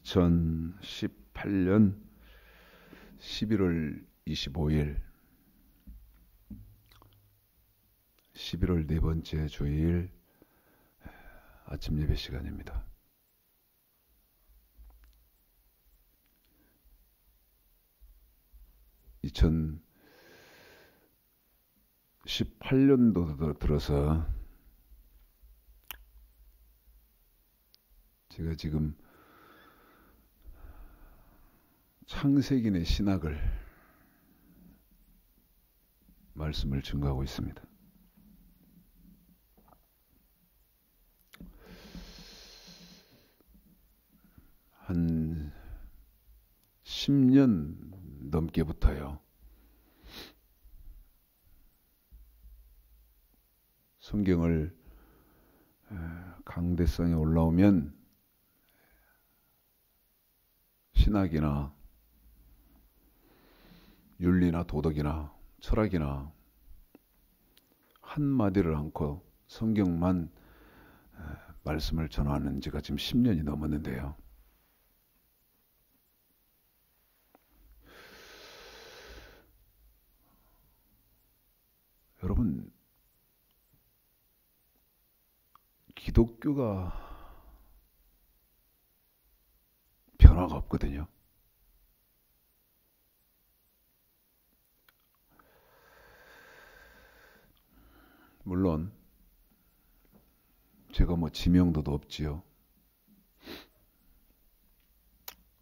2018년 11월 25일 11월 네 번째 주일 아침 예배 시간입니다. (2018년도) 들어서 제가 지금 창세기의 신학을 말씀을 증거하고 있습니다. 한 10년 넘게부터요. 성경을 강대성이 올라오면 신학이나 윤리나 도덕이나 철학이나 한마디를 않고 성경만 말씀을 전하는 지가 지금 10년이 넘었는데요. 여러분, 기독교가 변화가 없거든요. 물론 제가 지명도도 없지요.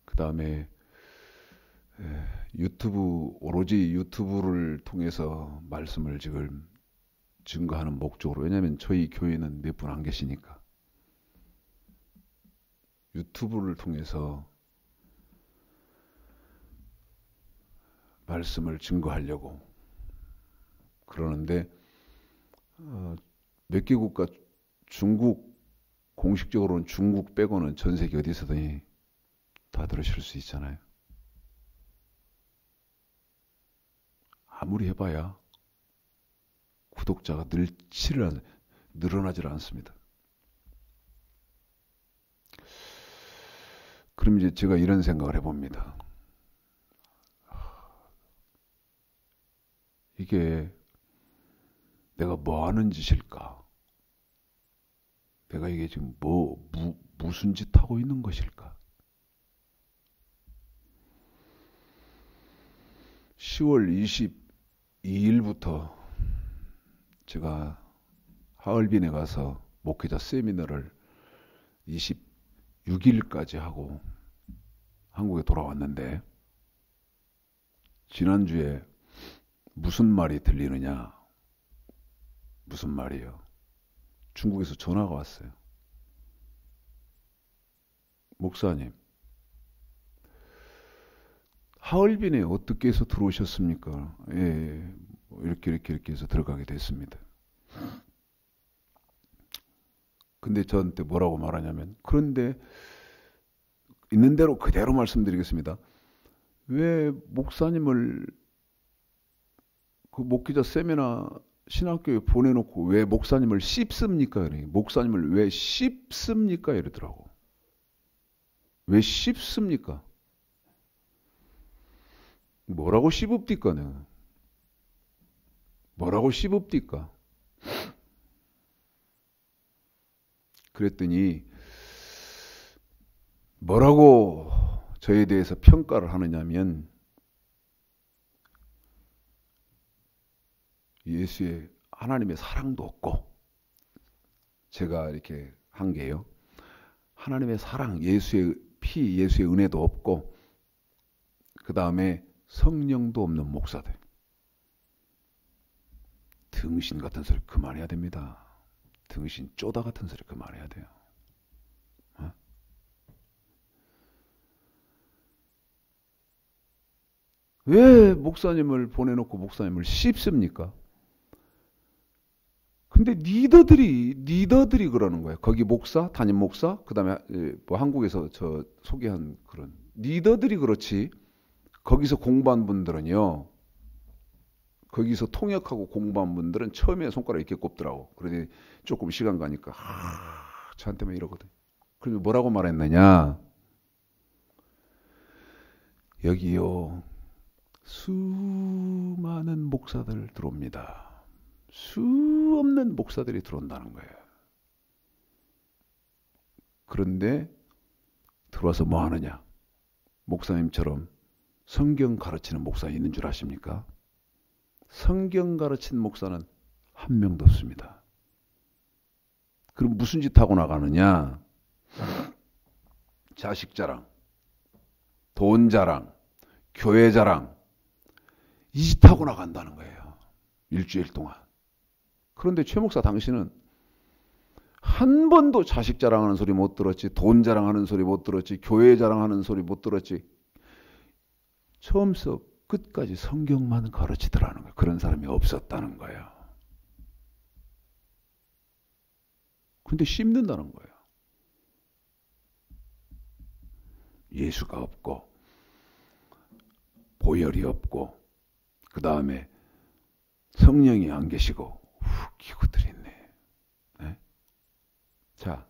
그 다음에 오로지 유튜브를 통해서 말씀을 지금 증거하는 목적으로, 왜냐하면 저희 교회는 몇 분 안 계시니까 유튜브를 통해서 말씀을 증거하려고 그러는데 몇 개 국가, 중국, 공식적으로는 중국 빼고는 전 세계 어디서든 다 들으실 수 있잖아요. 아무리 해봐야 구독자가 늘어나질 않습니다. 그럼 이제 제가 이런 생각을 해봅니다. 이게 내가 뭐 하는 짓일까? 내가 이게 지금 무슨 짓 하고 있는 것일까? 10월 22일부터 제가 하얼빈에 가서 목회자 세미나를 26일까지 하고 한국에 돌아왔는데, 지난주에 무슨 말이 들리느냐? 무슨 말이요? 중국에서 전화가 왔어요. 목사님, 하얼빈에 어떻게 해서 들어오셨습니까? 예, 이렇게 해서 들어가게 됐습니다. 근데 저한테 뭐라고 말하냐면, 그런데 있는 대로 그대로 말씀드리겠습니다. 왜 목사님을 그 목회자 세미나 신학교에 보내놓고 왜 목사님을 씹습니까? 목사님을 왜 씹습니까? 이러더라고. 왜 씹습니까? 뭐라고 씹읍디까? 내가 뭐라고 씹읍디까? 그랬더니 뭐라고 저에 대해서 평가를 하느냐면, 예수의 하나님의 사랑도 없고, 제가 이렇게 한 게요, 하나님의 사랑, 예수의 피, 예수의 은혜도 없고, 그 다음에 성령도 없는 목사들. 등신 같은 소리 그만해야 됩니다. 등신 쪼다 같은 소리 그만해야 돼요. 왜 목사님을 보내놓고 목사님을 씹습니까? 근데 리더들이 그러는 거예요. 거기 목사, 담임 목사, 그 다음에 한국에서 저 소개한 그런 리더들이 그렇지, 거기서 공부한 분들은요, 거기서 통역하고 공부한 분들은 처음에 손가락 이렇게 꼽더라고. 그러더니 조금 시간 가니까 저한테만 이러거든. 그래서 뭐라고 말했느냐? 여기요, 수많은 목사들 들어옵니다. 수 없는 목사들이 들어온다는 거예요. 그런데 들어와서 뭐 하느냐? 목사님처럼 성경 가르치는 목사 있는 줄 아십니까? 성경 가르치는 목사는 한 명도 없습니다. 그럼 무슨 짓 하고 나가느냐? 자식 자랑, 돈 자랑, 교회 자랑, 이 짓 하고 나간다는 거예요. 일주일 동안. 그런데 최 목사 당신은 한 번도 자식 자랑하는 소리 못 들었지, 돈 자랑하는 소리 못 들었지, 교회 자랑하는 소리 못 들었지. 처음부터 끝까지 성경만 가르치더라는 거예요. 그런 사람이 없었다는 거예요. 근데 씹는다는 거예요. 예수가 없고 보혈이 없고 그 다음에 성령이 안 계시고 기구들이 있네. 네? 자,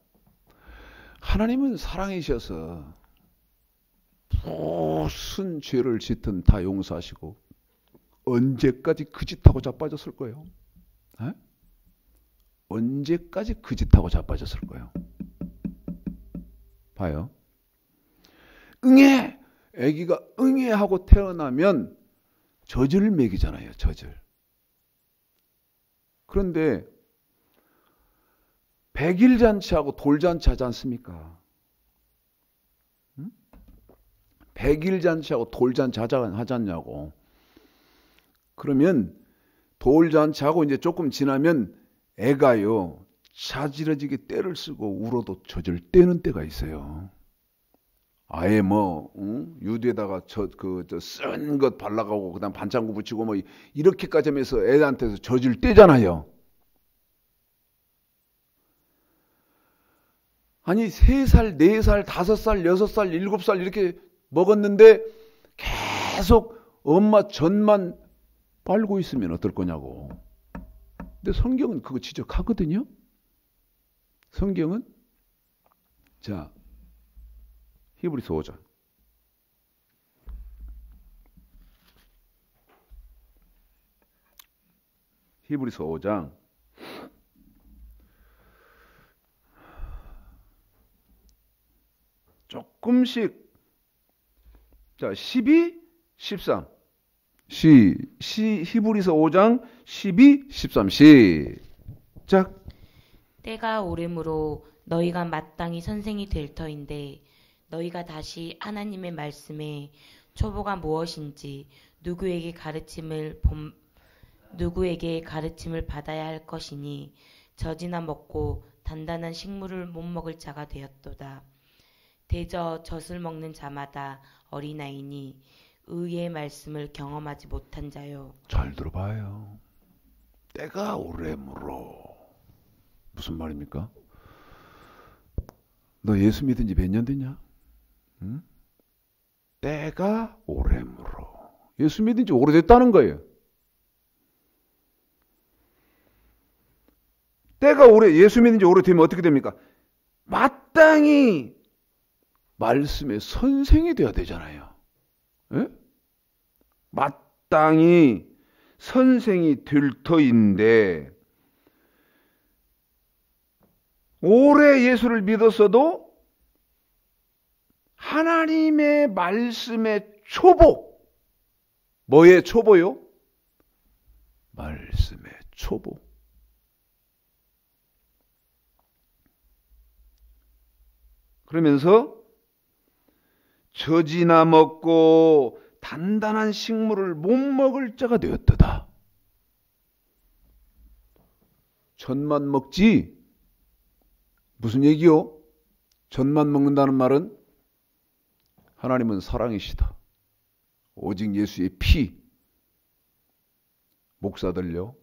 하나님은 사랑이셔서 무슨 죄를 짓든 다 용서하시고 언제까지 그 짓하고 자빠졌을 거예요? 네? 언제까지 그 짓하고 자빠졌을 거예요? 봐요. 응애! 아기가 응애 하고 태어나면 젖을 먹이잖아요. 젖을. 그런데 백일잔치하고 돌잔치 하지 않습니까? 응? 백일잔치하고 돌잔치 하지 않냐고. 그러면 돌잔치하고 이제 조금 지나면 애가요 자지러지게 떼를 쓰고 울어도 젖을 떼는 때가 있어요. 아예 뭐 유두에다가 쓴 것 발라가고 그다음 반창고 붙이고 뭐 이렇게까지 하면서 애한테서 젖을 떼잖아요. 아니 3살, 4살, 5살, 6살, 7살 이렇게 먹었는데 계속 엄마 젖만 빨고 있으면 어떨 거냐고. 근데 성경은 그거 지적하거든요. 성경은 자 히브리서 5장 히브리서 5장 조금씩 자 12, 13 히브리서 5장 12, 13 시작. 때가 오므로 너희가 마땅히 선생이 될 터인데 너희가 다시 하나님의 말씀에 초보가 무엇인지 누구에게 가르침을 받아야 할 것이니 젖이나 먹고 단단한 식물을 못 먹을 자가 되었도다. 대저 젖을 먹는 자마다 어린아이니 의의 말씀을 경험하지 못한 자요. 잘 들어봐요. 때가 오므로 무슨 말입니까? 너 예수 믿은 지 몇 년 됐냐? 응? 때가 오므로 예수 믿은 지 오래됐다는 거예요. 예수 믿은 지 오래되면 어떻게 됩니까? 마땅히 말씀의 선생이 되어야 되잖아요. 에? 마땅히 선생이 될 터인데 오래 예수를 믿었어도 하나님의 말씀의 초보. 뭐의 초보요? 말씀의 초보. 그러면서 젖이나 먹고 단단한 식물을 못 먹을 자가 되었도다. 젖만 먹지? 무슨 얘기요? 젖만 먹는다는 말은 하나님은 사랑이시다. 오직 예수의 피. 목사들요.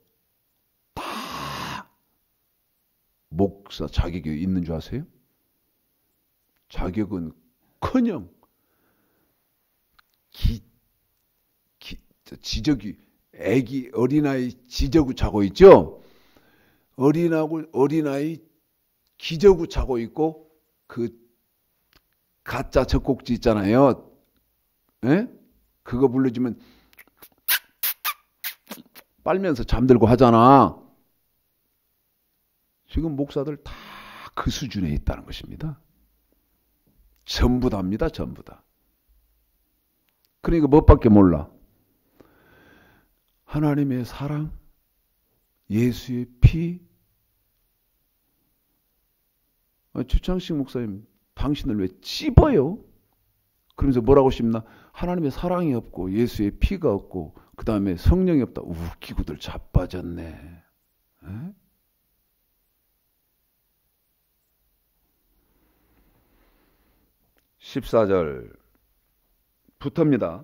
다 목사 자격이 있는 줄 아세요? 자격은 커녕 지저귀 애기 어린아이 지저귀 자고 있죠. 어린아이 기저귀 자고 있고 그 가짜 젖꼭지 있잖아요. 에? 그거 불러주면 빨면서 잠들고 하잖아. 지금 목사들 다 그 수준에 있다는 것입니다. 전부 다입니다. 전부 다. 그러니까 무엇밖에 몰라. 하나님의 사랑, 예수의 피. 주창식 목사님, 당신을 왜 찝어요? 그러면서 뭐라고 싶나? 하나님의 사랑이 없고 예수의 피가 없고 그 다음에 성령이 없다. 웃기고들 자빠졌네. 에? 14절 붙습니다.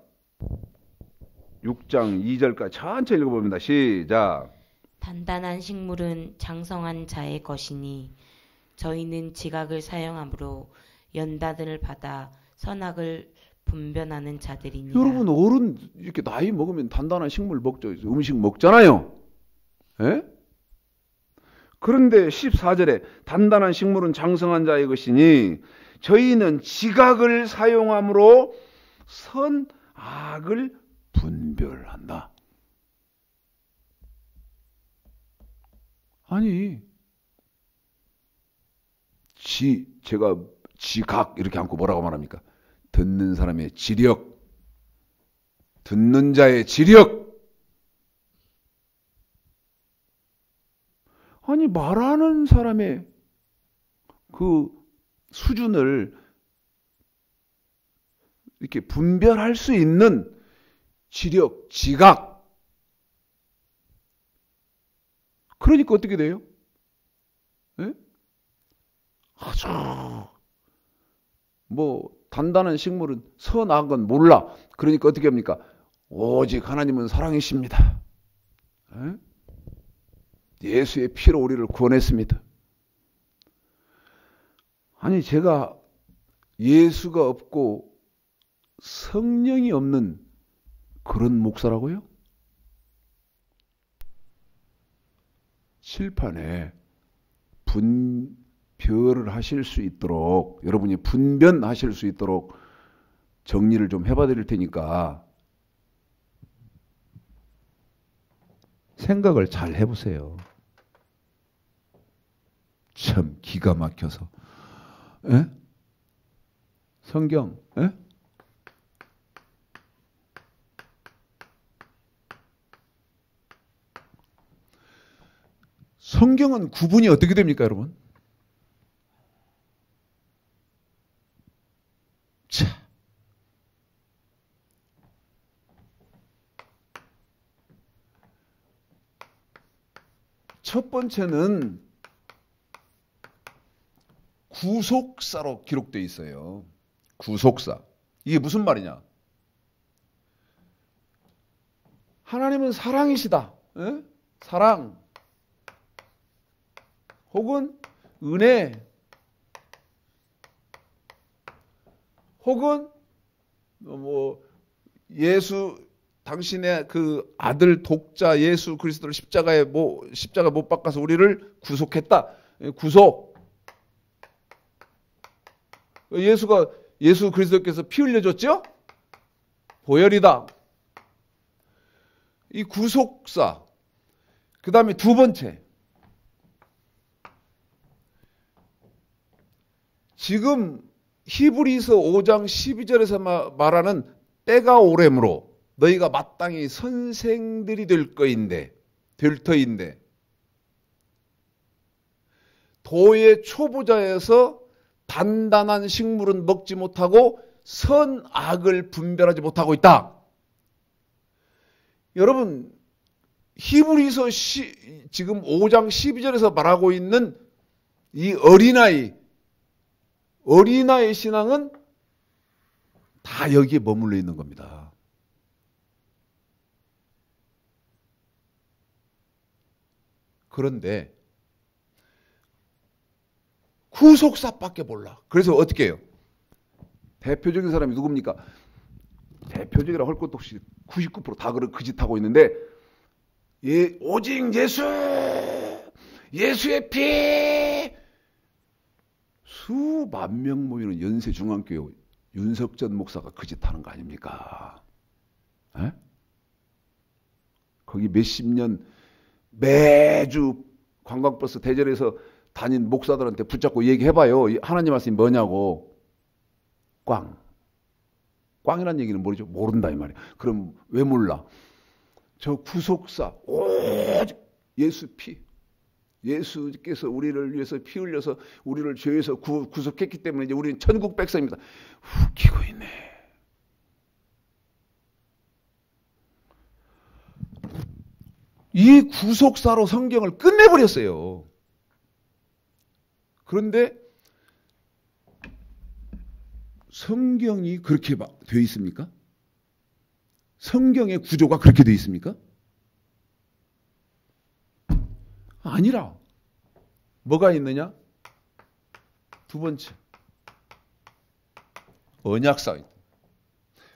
6장 2절까지 천천히 읽어봅니다. 시작. 단단한 식물은 장성한 자의 것이니 저희는 지각을 사용함으로 연단을 받아 선악을 분별하는 자들이니라. 여러분 어른 이렇게 나이 먹으면 단단한 식물 먹죠. 음식 먹잖아요. 에? 그런데 14절에 단단한 식물은 장성한 자의 것이니 저희는 지각을 사용함으로 선악을 분별한다. 아니 제가 지각 이렇게 않고 뭐라고 말합니까? 듣는 사람의 지력, 듣는 자의 지력. 아니 말하는 사람의 그 수준을 이렇게 분별할 수 있는 지력, 지각. 그러니까 어떻게 돼요? 에? 아주 단단한 식물은 선악은 몰라. 그러니까 어떻게 합니까? 오직 하나님은 사랑이십니다. 에? 예수의 피로 우리를 구원했습니다. 아니 제가 예수가 없고 성령이 없는 그런 목사라고요? 칠판에 분별을 하실 수 있도록 여러분이 분변하실 수 있도록 정리를 좀 해봐 드릴 테니까 생각을 잘 해보세요. 참 기가 막혀서. 에? 성경, 에? 성경은 구분이 어떻게 됩니까, 여러분? 자, 첫 번째는 구속사로 기록되어 있어요. 구속사. 이게 무슨 말이냐? 하나님은 사랑이시다. 에? 사랑. 혹은 은혜. 혹은 예수 당신의 그 아들 독자 예수 그리스도를 십자가 못 박아서 우리를 구속했다. 구속. 예수 그리스도께서 피 흘려줬죠? 보혈이다. 이 구속사. 그 다음에 두 번째. 지금 히브리서 5장 12절에서 말하는 때가 오래므로 너희가 마땅히 선생들이 될 터인데 도의 초보자에서 단단한 식물은 먹지 못하고 선악을 분별하지 못하고 있다. 여러분 히브리서 지금 5장 12절에서 말하고 있는 이 어린아이 신앙은 다 여기에 머물러 있는 겁니다. 그런데 구속사밖에 몰라. 그래서 어떻게 해요? 대표적인 사람이 누굽니까? 대표적이라 할 것도 없이 99% 다 그 짓 하고 있는데 오직 예수의 피 수만 명 모이는 연세중앙교회 윤석전 목사가 그 짓 하는 거 아닙니까? 에? 거기 몇십 년 매주 관광버스 대절에서 다닌 목사들한테 붙잡고 얘기해봐요. 하나님 말씀이 뭐냐고. 꽝이란 얘기는 모르죠. 모른다 이 말이에요. 그럼 왜 몰라? 저 구속사 오직 예수 피. 예수께서 우리를 위해서 피 흘려서 우리를 죄에서 구속했기 때문에 이제 우리는 천국 백성입니다. 웃기고 있네. 이 구속사로 성경을 끝내버렸어요. 그런데 성경이 그렇게 되어 있습니까? 성경의 구조가 그렇게 되어 있습니까? 아니라 뭐가 있느냐? 두 번째 언약사.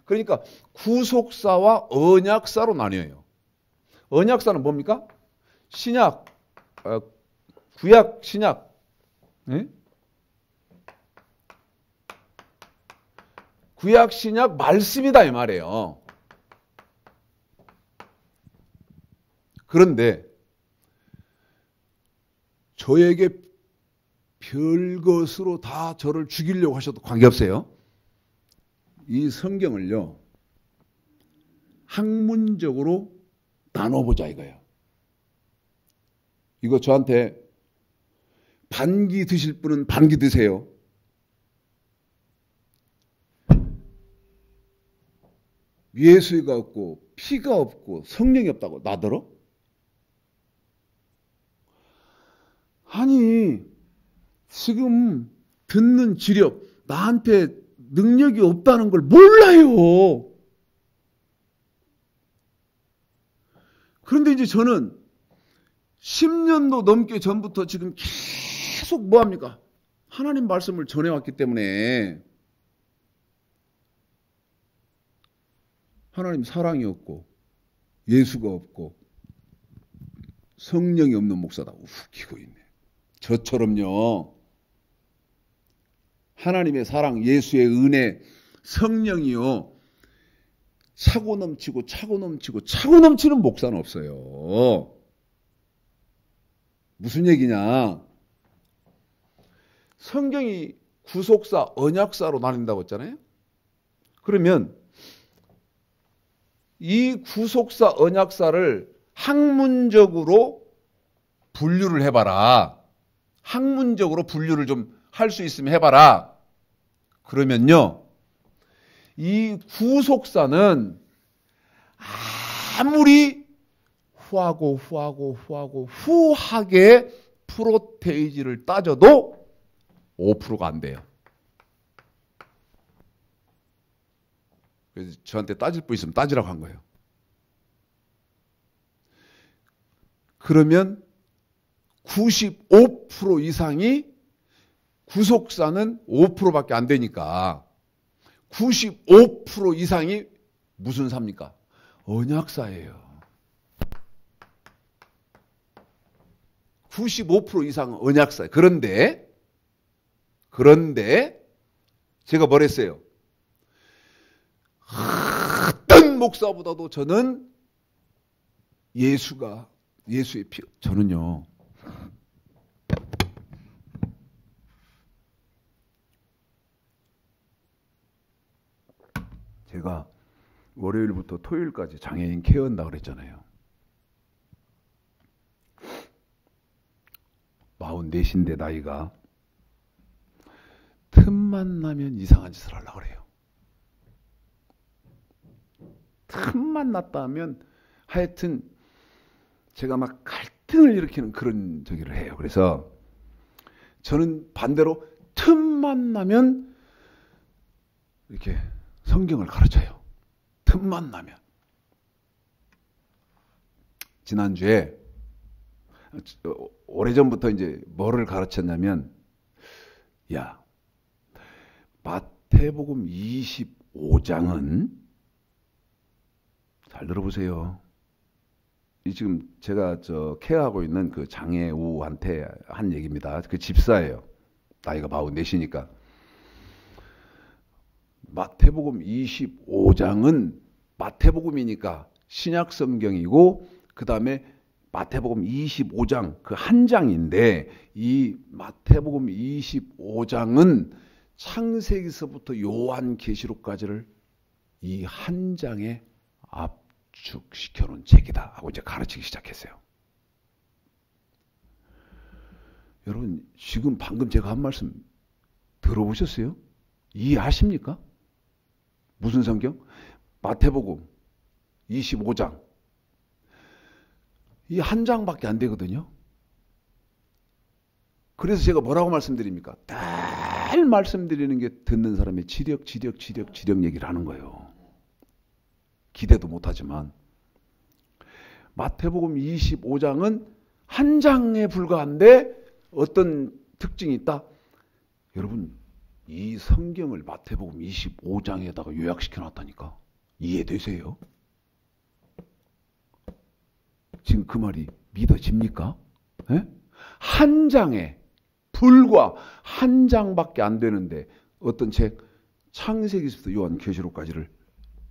그러니까 구속사와 언약사로 나뉘어요. 언약사는 뭡니까? 신약, 구약, 신약. 네? 구약, 신약 말씀이다 이 말이에요. 그런데 저에게 별것으로 다 저를 죽이려고 하셔도 관계없어요. 이 성경을요, 학문적으로 나눠보자 이거예요. 이거 저한테 반기 드실 분은 반기 드세요. 예수가 없고 피가 없고 성령이 없다고 나더러? 아니 지금 듣는 지력 나한테 능력이 없다는 걸 몰라요. 그런데 이제 저는 10년도 넘게 전부터 지금 계속 뭐합니까? 하나님 말씀을 전해왔기 때문에 하나님 사랑이 없고 예수가 없고 성령이 없는 목사다. 웃기고 있네. 저처럼요. 하나님의 사랑, 예수의 은혜, 성령이요. 차고 넘치고 차고 넘치고 차고 넘치는 목사는 없어요. 무슨 얘기냐? 성경이 구속사, 언약사로 나뉜다고 했잖아요. 그러면 이 구속사, 언약사를 학문적으로 분류를 해봐라. 학문적으로 분류를 좀 할 수 있으면 해봐라. 그러면요, 이 구속사는 아무리 후하게 프로테이지를 따져도 5%가 안 돼요. 그래서 저한테 따질 분 있으면 따지라고 한 거예요. 그러면 95% 이상이 구속사는 5%밖에 안 되니까 95% 이상이 무슨 사입니까? 언약사예요. 95% 이상은 언약사예요. 그런데 제가 뭐랬어요? 어떤 목사보다도 저는 예수의 피, 저는요, 제가 월요일부터 토요일까지 장애인 케어한다고 그랬잖아요. 44인데 나이가 틈만 나면 이상한 짓을 하려고 그래요. 틈만 났다 하면 하여튼 제가 막 갈등을 일으키는 그런 저기를 해요. 그래서 저는 반대로 틈만 나면 이렇게 성경을 가르쳐요. 틈만 나면. 지난주에 오래전부터 이제 뭐를 가르쳤냐면, 야, 마태복음 25장은 잘 들어보세요. 이 지금 제가 케어하고 있는 그 장애우한테 한 얘기입니다. 그 집사예요. 나이가 44이니까. 마태복음 25장은 마태복음이니까 신약 성경이고 그 다음에 마태복음 25장 그 한 장인데 이 마태복음 25장은 창세기서부터 요한계시록까지를 이 한 장에 압축시켜 놓은 책이다 하고 이제 가르치기 시작했어요. 여러분 지금 방금 제가 한 말씀 들어보셨어요? 이해하십니까? 무슨 성경? 마태복음 25장 이 한 장밖에 안 되거든요. 그래서 제가 뭐라고 말씀드립니까? 늘 말씀드리는 게 듣는 사람의 지력 얘기를 하는 거예요. 기대도 못하지만 마태복음 25장은 한 장에 불과한데 어떤 특징이 있다? 여러분 이 성경을 마태복음 25장에다가 요약시켜 놨다니까. 이해되세요? 지금 그 말이 믿어집니까? 에? 한 장에 불과 한 장밖에 안 되는데 어떤 책? 창세기부터 요한계시록까지를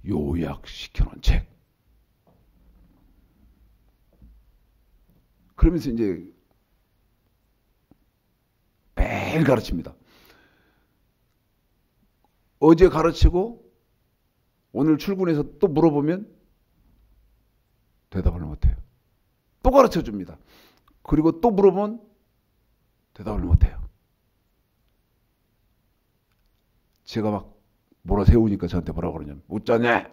요약시켜 놓은 책. 그러면서 이제 매일 가르칩니다. 어제 가르치고 오늘 출근해서 또 물어보면 대답을 못해요. 또 가르쳐 줍니다. 그리고 또 물어보면 대답을 못해요. 제가 막 몰아세우니까 저한테 뭐라고 그러냐면 웃자냐?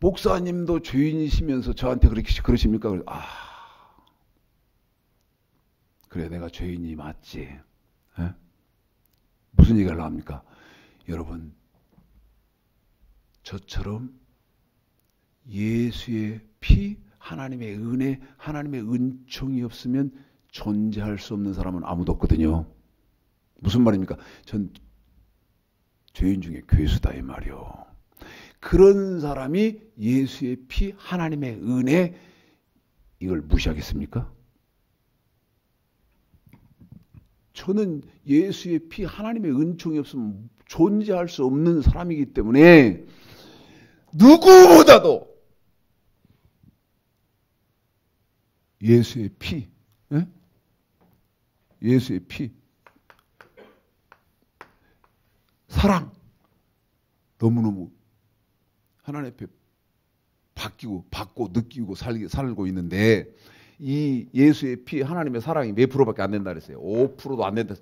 목사님도 죄인이시면서 저한테 그렇게 그러십니까? 그래 내가 죄인이 맞지. 에? 무슨 얘기를 합니까? 여러분 저처럼 예수의 피, 하나님의 은혜, 하나님의 은총이 없으면 존재할 수 없는 사람은 아무도 없거든요. 무슨 말입니까? 전 죄인 중에 괴수다 이 말이요. 그런 사람이 예수의 피, 하나님의 은혜 이걸 무시하겠습니까? 저는 예수의 피, 하나님의 은총이 없으면 존재할 수 없는 사람이기 때문에 누구보다도 예수의 피, 에? 예수의 피, 사랑 너무너무 하나님 앞에 받고 느끼고 살고 있는데 이 예수의 피 하나님의 사랑이 몇 프로밖에 안 된다 그랬어요. 5%도 안 된다.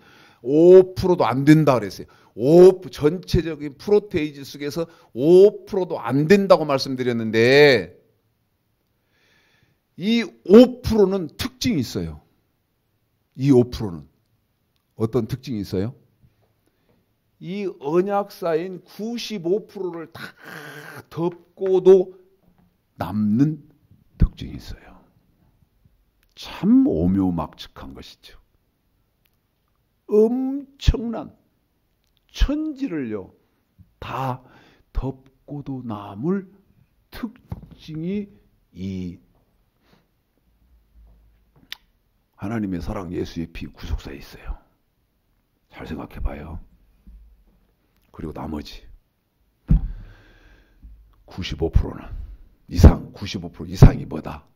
5%도 안 된다 그랬어요. 전체적인 프로테이지 속에서 5%도 안 된다고 말씀드렸는데 이 5%는 특징이 있어요. 이 5%는 어떤 특징이 있어요? 이 언약사인 95%를 다 덮고도 남는 특징이 있어요. 참 오묘막측한 것이죠. 엄청난 천지를요 다 덮고도 남을 특징이 이 하나님의 사랑 예수의 피 구속사에 있어요. 잘 생각해 봐요. 그리고 나머지 95%는 95% 이상이 뭐다?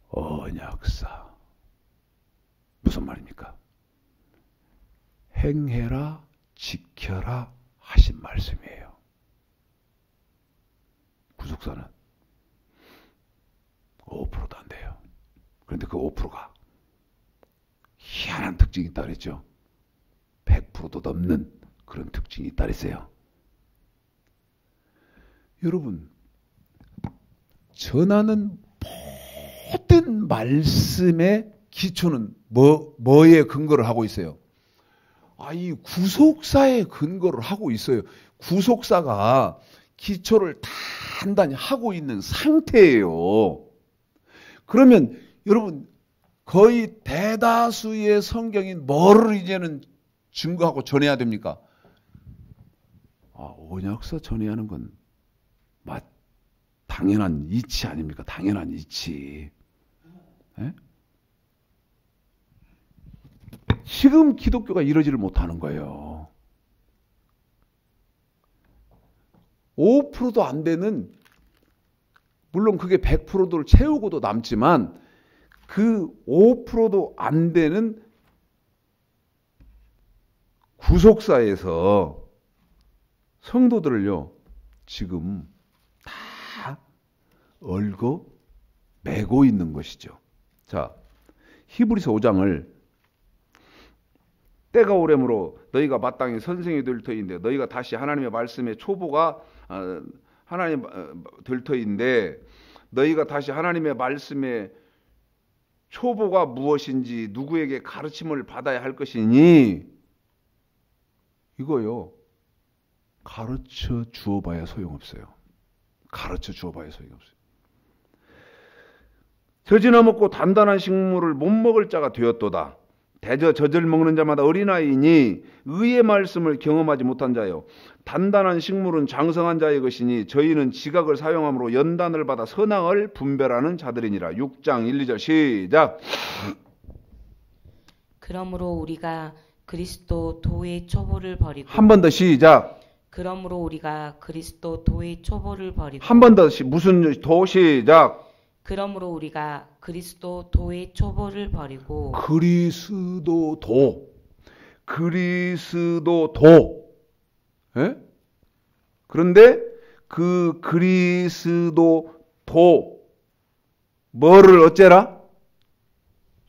언약사. 무슨 말입니까? 행해라 지켜라 하신 말씀이에요. 구속사는 5%도 안 돼요. 그런데 그 5%가 희한한 특징이 있다 그랬죠. 100%도 넘는 그런 특징이 있다 그랬어요. 여러분 전하는 모든 말씀의 기초는 뭐에 근거를 하고 있어요? 이 구속사에 근거를 하고 있어요. 구속사가 기초를 단단히 하고 있는 상태예요. 그러면 여러분 거의 대다수의 성경인 뭐를 이제는 증거하고 전해야 됩니까? 언약서 전해야 하는 건 당연한 이치 아닙니까? 당연한 이치. 에? 지금 기독교가 이러지를 못하는 거예요. 5%도 안 되는, 물론 그게 100%를 채우고도 남지만 그 5%도 안 되는 구속사에서 성도들을요, 지금 다 얽어 매고 있는 것이죠. 자, 히브리서 5장을 때가 오래므로 너희가 마땅히 선생이 될 터인데 너희가 다시 하나님의 말씀의 초보가 하나님 될 터인데 너희가 다시 하나님의 말씀의 초보가 무엇인지 누구에게 가르침을 받아야 할 것이니 이거요. 가르쳐 주어봐야 소용없어요. 가르쳐 주어봐야 소용없어요. 젖이나 먹고 단단한 식물을 못 먹을 자가 되었도다. 대저 젖을 먹는 자마다 어린아이니 의의 말씀을 경험하지 못한 자요. 단단한 식물은 장성한 자의 것이니 저희는 지각을 사용함으로 연단을 받아 선악을 분별하는 자들이니라. 6장 1, 2절 시작. 그러므로 우리가 그리스도 도의 초보를 버리고 한 번 더 시작. 그러므로 우리가 그리스도 도의 초보를 버리고 한 번 더 무슨 도 시작. 그러므로 우리가 그리스도 도의 초보를 버리고 그리스도 도. 예? 그런데 그 그리스도 도 뭐를 어째라?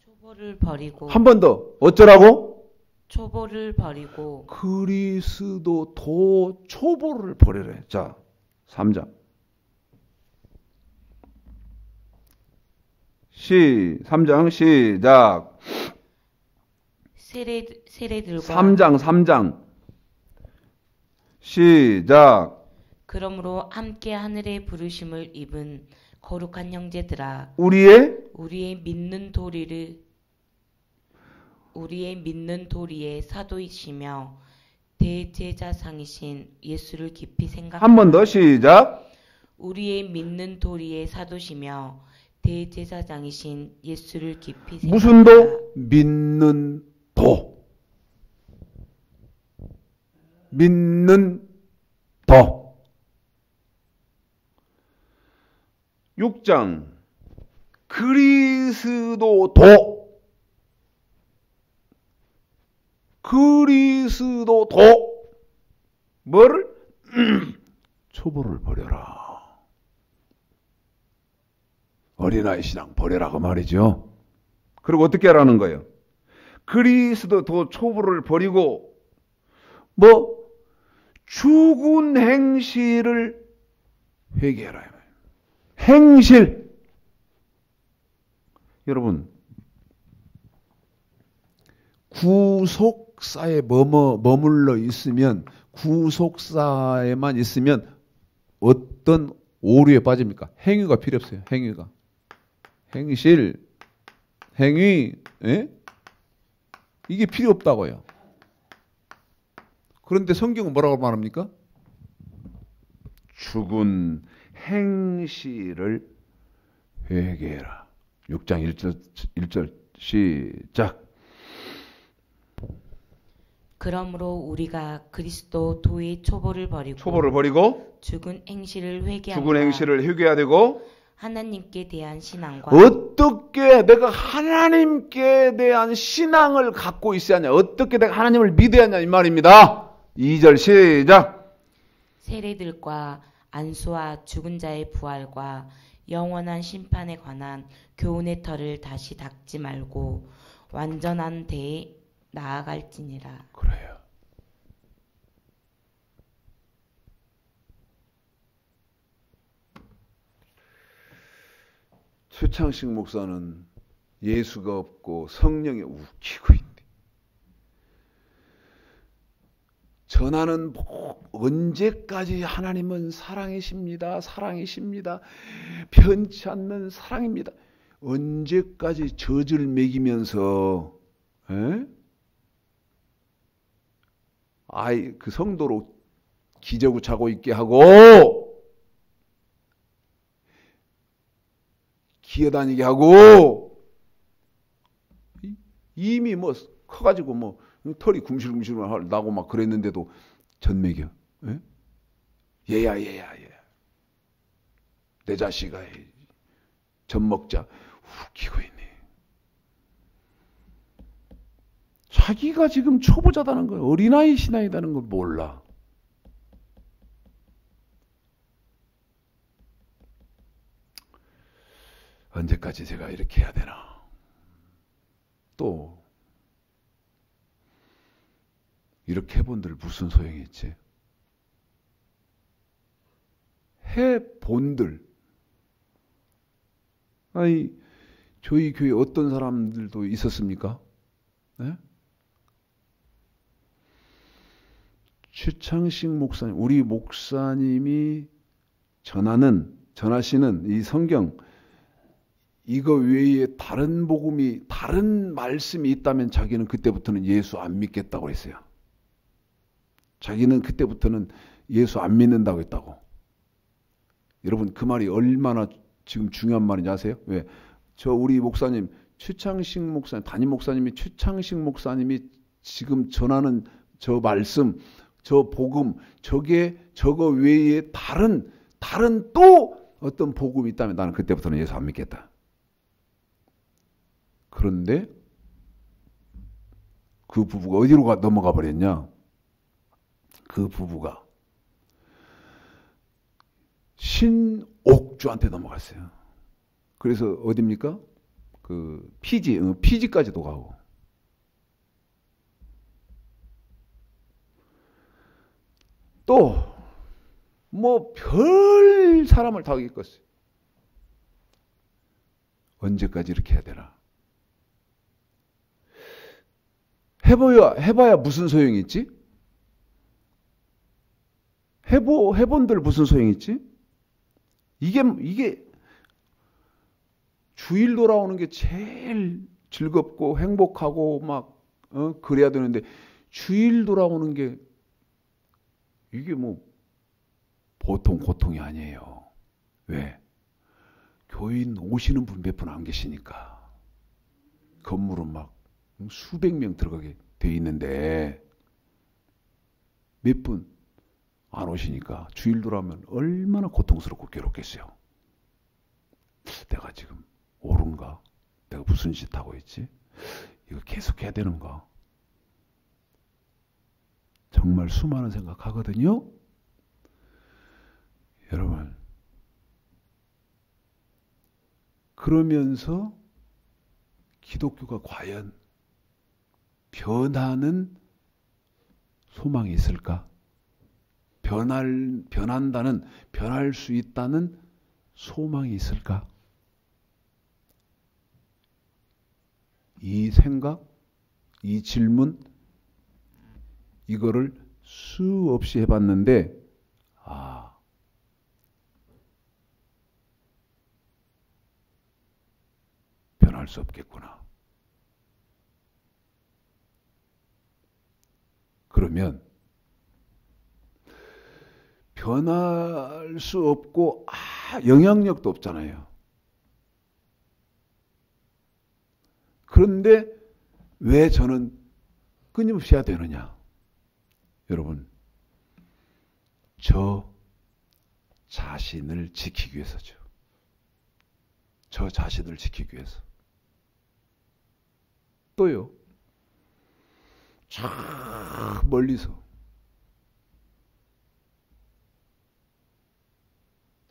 초보를 버리고 한 번 더 어쩌라고? 초보를 버리고 그리스도 도 초보를 버리래. 자, 3장 3장 시작. 세례들과 3장 시작. 그러므로 함께 하늘의 부르심을 입은 거룩한 형제들아 우리의 믿는 도리의 사도이시며 대제사장이신 예수를 깊이 생각하라. 한 번 더 시작. 우리의 믿는 도리의 사도시며 대제사장이신 예수를 깊이 생각하라. 무슨 도? 믿는 도. 믿는 도. 6장 그리스도 도. 뭐를? 초보를 버려라. 어린아이 신앙 버려라 그 말이죠. 그리고 어떻게 하라는 거예요? 그리스도 도 초보를 버리고 죽은 행실을 회개하라. 행실. 여러분 구속사에 머물러 있으면 구속사에만 있으면 어떤 오류에 빠집니까? 행위가 필요 없어요. 행실, 행위, 예? 이게 필요 없다고요. 그런데 성경은 뭐라고 말합니까? 죽은 행실을 회개해라. 6장 1절 시작. 그러므로 우리가 그리스도 도의 초보를 버리고 죽은 행실을 회개해야 되고 하나님께 대한 신앙과 어떻게 내가 하나님께 대한 신앙을 갖고 있어야 하냐, 어떻게 내가 하나님을 믿어야 하냐 이 말입니다. 2절 시작. 세례들과 안수와 죽은 자의 부활과 영원한 심판에 관한 교훈의 털을 다시 닦지 말고 완전한 데에 나아갈지니라. 그래요. 최창식 목사는 예수가 없고 성령에 웃기고 있네. 전하는 언제까지 하나님은 사랑이십니다. 편치 않는 사랑입니다. 언제까지 젖을 먹이면서 그 성도로 기저귀 차고 있게 하고 기어다니게 하고 이미 커가지고 털이 궁실궁실 나고 막 그랬는데도 젖 먹여. 얘야. 내 자식아, 젖 먹자. 웃기고 있네. 자기가 지금 초보자다는 거예요. 어린아이 신앙이라는 걸 몰라. 언제까지 제가 이렇게 해야 되나? 또 이렇게 해본들 무슨 소용이 있지? 해본들. 아니, 저희 교회 어떤 사람들도 있었습니까? 네? 최창식 목사님, 우리 목사님이 전하시는 이 성경, 이거 외에 다른 복음이, 다른 말씀이 있다면 자기는 그때부터는 예수 안 믿겠다고 했어요. 자기는 그때부터는 예수 안 믿는다고 했다고. 여러분, 그 말이 얼마나 지금 중요한 말인지 아세요? 왜? 우리 목사님, 최창식 목사님, 담임 목사님이 최창식 목사님이 지금 전하는 저 말씀, 저 복음, 저거 외에 다른 또 어떤 복음이 있다면 나는 그때부터는 예수 안 믿겠다. 그런데 그 부부가 어디로 넘어가 버렸냐? 그 부부가 신옥주한테 넘어갔어요. 그래서 어디입니까? 그 피지까지도 가고. 또 뭐 별 사람을 다 이끌었어요. 언제까지 이렇게 해야 되나? 해봐야 무슨 소용이 있지? 해본들 무슨 소용이 있지? 이게 주일 돌아오는 게 제일 즐겁고 행복하고 막 그래야 되는데 주일 돌아오는 게 이게 뭐 보통 고통이 아니에요. 왜? 교인 오시는 분 몇 분 안 계시니까. 건물은 막 수백 명 들어가게 돼 있는데 몇 분 안 오시니까 주일 돌아오면 얼마나 고통스럽고 괴롭겠어요. 내가 지금 옳은가? 내가 무슨 짓 하고 있지? 이거 계속 해야 되는가? 정말 수많은 생각하거든요. 여러분, 그러면서 기독교가 과연 변하는 소망이 있을까? 변할 수 있다는 소망이 있을까? 이 생각, 이 질문, 이거를 수없이 해봤는데, 변할 수 없겠구나. 그러면 변할 수 없고 영향력도 없잖아요. 그런데 왜 저는 끊임없이 해야 되느냐? 여러분, 저 자신을 지키기 위해서죠. 저 자신을 지키기 위해서. 또요, 저 멀리서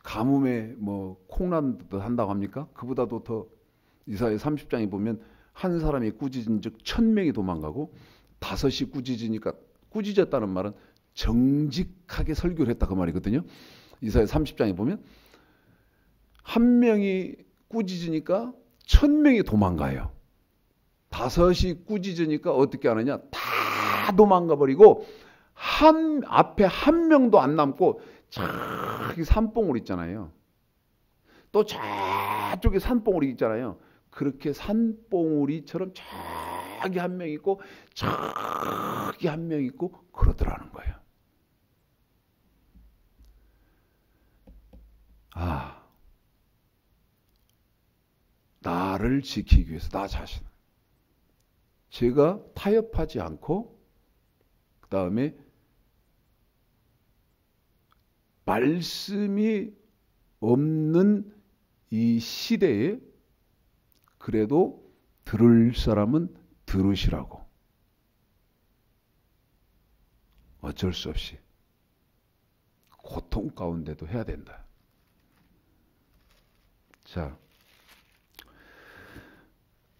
가뭄에 뭐 콩나듯 한다고 합니까? 그보다도 더 이사야 30장에 보면 한 사람이 꾸짖은 즉 1000명이 도망가고 5이 꾸짖으니까, 꾸짖었다는 말은 정직하게 설교를 했다 그 말이거든요. 이사야 30장에 보면 한 명이 꾸짖으니까 1000명이 도망가요. 5이 꾸짖으니까 어떻게 하느냐? 다 도망가 버리고 앞에 한 명도 안 남고 저기 산봉우리 있잖아요. 또 저쪽에 산봉우리 있잖아요. 그렇게 산봉우리처럼 저기 한 명 있고 저기 한 명 있고 그러더라는 거예요. 나를 지키기 위해서 나 자신, 제가 타협하지 않고 그 다음에 말씀이 없는 이 시대에 그래도 들을 사람은 들으시라고. 어쩔 수 없이 고통 가운데도 해야 된다. 자,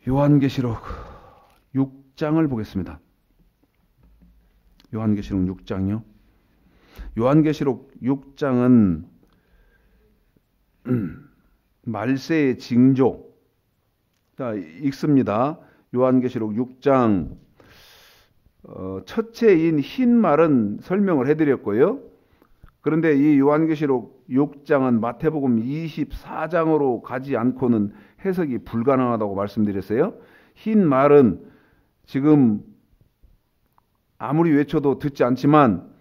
요한계시록 6장을 보겠습니다. 요한계시록 6장요. 요한계시록 6장은 말세의 징조. 자, 읽습니다. 요한계시록 6장 첫째인 흰 말은 설명을 해드렸고요. 그런데 이 요한계시록 6장은 마태복음 24장으로 가지 않고는 해석이 불가능하다고 말씀드렸어요. 흰 말은 지금 아무리 외쳐도 듣지 않지만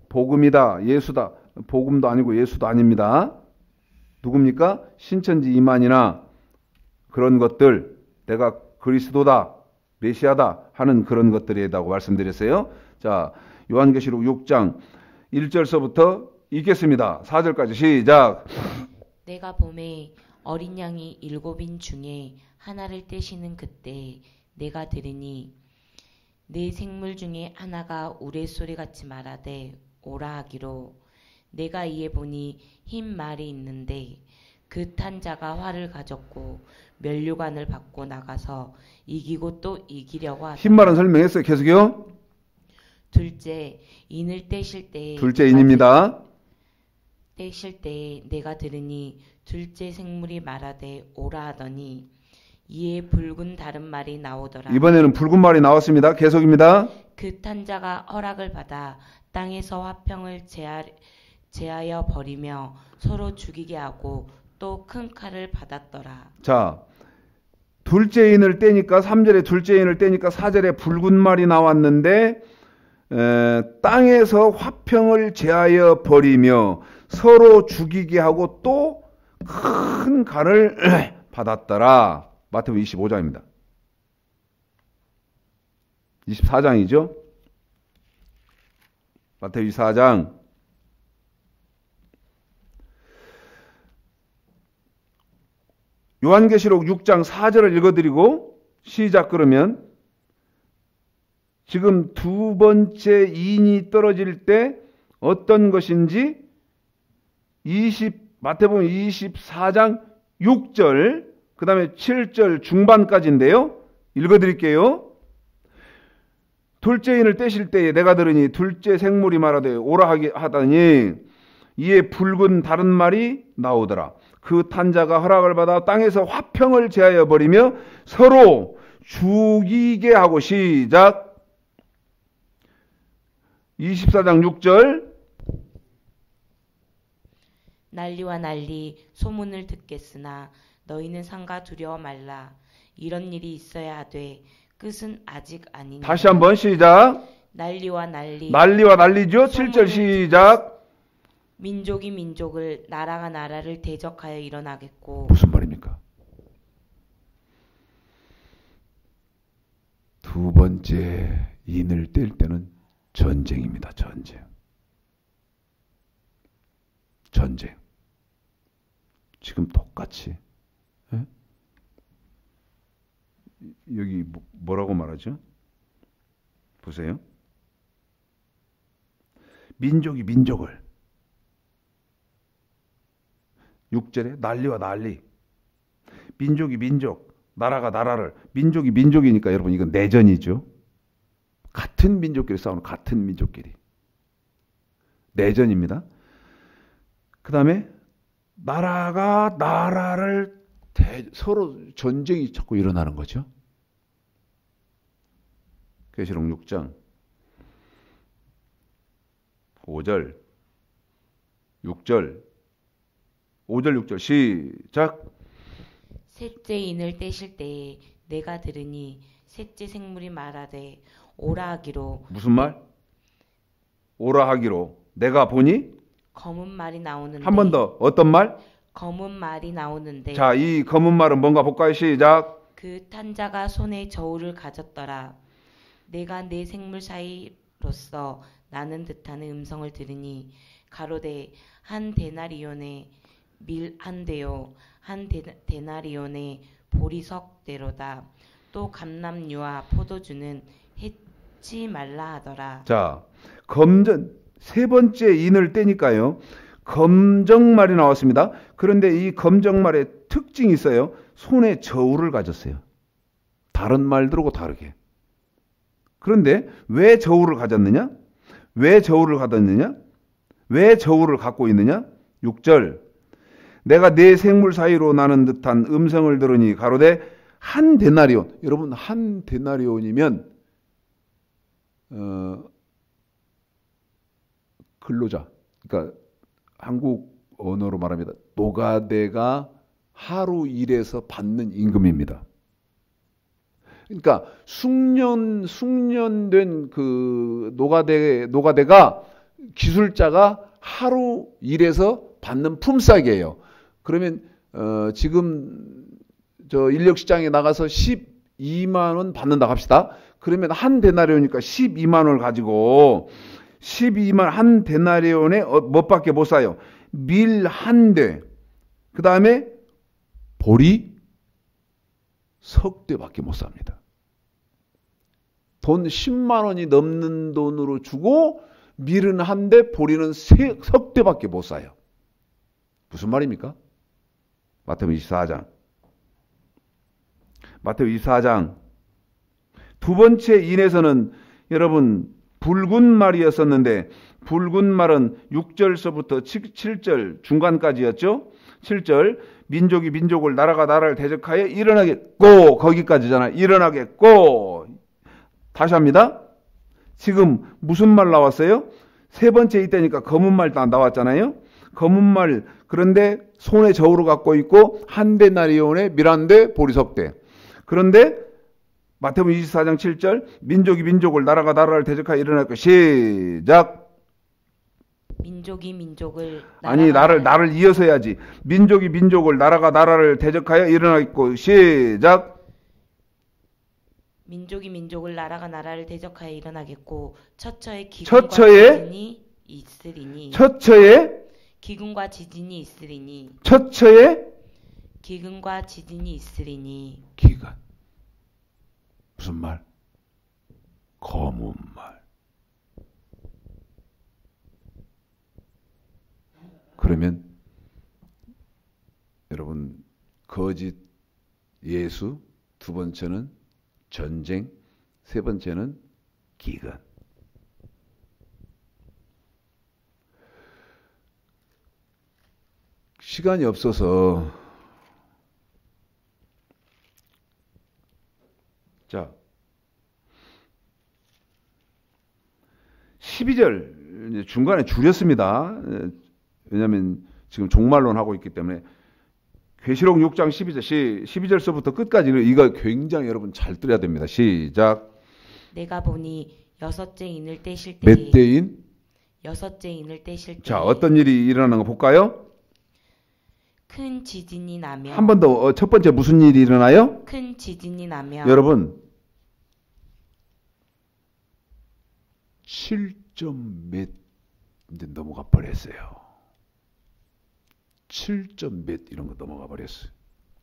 복음이다, 예수다. 복음도 아니고 예수도 아닙니다. 누굽니까? 신천지 이만이나 그런 것들, 내가 그리스도다, 메시아다 하는 그런 것들이라고 말씀드렸어요. 자, 요한계시록 6장 1절서부터 읽겠습니다. 4절까지 시작. 내가 봄에 어린 양이 7인 중에 하나를 떼시는 그때 내가 들으니 네 생물 중에 하나가 우레소리 같이 말하되 오라 하기로 내가 이에 보니 흰 말이 있는데 그 탄 자가 활을 가졌고 면류관을 받고 나가서 이기고 또 이기려고 하더라. 흰 말은 설명했어요. 계속요. 둘째 인을 떼실 때 둘째 인입니다. 떼실 때 내가 들으니 둘째 생물이 말하되 오라 하더니 이에 붉은 다른 말이 나오더라. 이번에는 붉은 말이 나왔습니다. 계속입니다. 그 탄 자가 허락을 받아 땅에서 화평을 제하여 버리며 서로 죽이게 하고 또 큰 칼을 받았더라. 자, 둘째 인을 떼니까 3절에 둘째 인을 떼니까 4절에 붉은 말이 나왔는데 땅에서 화평을 제하여 버리며 서로 죽이게 하고 또 큰 칼을 받았더라. 마태복음 25장입니다. 24장이죠. 마태복음 24장. 요한계시록 6장 4절을 읽어드리고 시작. 그러면 지금 두 번째 인이 떨어질 때 어떤 것인지 마태복음 24장 6절 그 다음에 7절 중반까지인데요. 읽어드릴게요. 둘째 인을 떼실 때에 내가 들으니 둘째 생물이 말하되 오라 하더니 이에 붉은 다른 말이 나오더라. 그 탄자가 허락을 받아 땅에서 화평을 제하여 버리며 서로 죽이게 하고 시작. 24장 6절 난리와 난리 소문을 듣겠으나 너희는 삼가 두려워 말라. 이런 일이 있어야 하되 끝은 아직 아니니. 다시 한번 시작. 난리와 난리. 난리와 난리죠. 7절 시작. 민족이 민족을 나라가 나라를 대적하여 일어나겠고. 무슨 말입니까? 두 번째 인을 뗄 때는 전쟁입니다. 전쟁. 지금 똑같이 여기 뭐라고 말하죠? 보세요. 민족이 민족을 6절에 난리와 난리. 민족이 민족, 나라가 나라를. 민족이 민족이니까 여러분 이건 내전이죠. 같은 민족끼리 싸우는 같은 민족끼리. 내전입니다. 그 다음에 나라가 나라를 서로 전쟁이 자꾸 일어나는 거죠. 계시록 6장 5절 6절 5절 6절 시작. 셋째 인을 떼실 때에 내가 들으니 셋째 생물이 말하되 오라 하기로. 무슨 말? 오라 하기로. 내가 보니 검은 말이 나오는데. 한 번 더. 어떤 말? 검은 말이 나오는데. 자, 이 검은 말은 뭔가 볼까요? 시작. 그 탄자가 손에 저울을 가졌더라. 내가 네 생물 사이로서 나는 듯하는 음성을 들으니 가로되 한 데나리온에 밀 한 대요 한 데나리온에 보리석대로다. 또 감람류와 포도주는 해지 말라 하더라. 자, 세 번째 인을 떼니까요. 검정말이 나왔습니다. 그런데 이 검정말의 특징이 있어요. 손에 저울을 가졌어요. 다른 말들하고 다르게. 그런데 왜 저울을 가졌느냐? 왜 저울을 가졌느냐? 왜 저울을 갖고 있느냐? 6절. 내가 네 생물 사이로 나는 듯한 음성을 들으니 가로되 한 데나리온. 여러분, 한 데나리온이면 근로자. 그러니까 한국 언어로 말합니다. 노가대가 하루 일해서 받는 임금입니다. 그러니까 숙련된 그 노가대가 기술자가 하루 일해서 받는 품삯이에요. 그러면 지금 저 인력시장에 나가서 12만 원 받는다고 합시다. 그러면 한 데나리온이니까 12만 원을 가지고 12만 한 데나리온에 뭐밖에 못 사요. 밀 한 대. 그 다음에 보리 석 대밖에 못 삽니다. 돈 10만 원이 넘는 돈으로 주고 밀은 한 대, 보리는 석 대밖에 못 사요. 무슨 말입니까? 마태복음 24장. 마태복음 24장. 두 번째 인에서는 여러분 붉은 말이었었는데 붉은 말은 6절서부터 7절 중간까지였죠. 7절 민족이 민족을 나라가 나라를 대적하여 일어나겠고 거기까지잖아요. 일어나겠고 다시 합니다. 지금 무슨 말 나왔어요? 세 번째 이때니까 검은 말 나왔잖아요. 검은 말 그런데 손에 저울을 갖고 있고 한 데나리온에 밀 한 대 보리석 대. 그런데 마태복음 24장 7절 민족이 민족을 나라가 나라를 대적하여 일어날 것. 시작. 민족이 민족을 아니 나를 이어서 해야지. 민족이 민족을 나라가 나라를 대적하여 일어나겠고. 시작. 민족이 민족을 나라가 나라를 대적하여 일어나겠고 처처에 기근과 지진이 있으리니 처처에 기근과 지진이 있으리니 처처에 기근과 지진이 있으리니 기근 무슨 말? 검은 말. 그러면 여러분 거짓 예수, 두 번째는 전쟁, 세 번째는 기근. 시간이 없어서 자 12절 중간에 줄였습니다. 왜냐하면 지금 종말론 하고 있기 때문에 계시록 6장 12절서부터 끝까지 이거 굉장히 여러분 잘 들어야 됩니다. 시작. 내가 보니 여섯째 인을 떼실 몇 때에 대인? 여섯째 인을 떼실 때에 자, 어떤 일이 일어나는 거 볼까요? 큰 지진이 나며 한 번 더 첫 번째 무슨 일이 일어나요? 큰 지진이 나며 여러분 7점 몇 이제 넘어가 버렸어요. 7점 몇 이런 거 넘어가 버렸어요.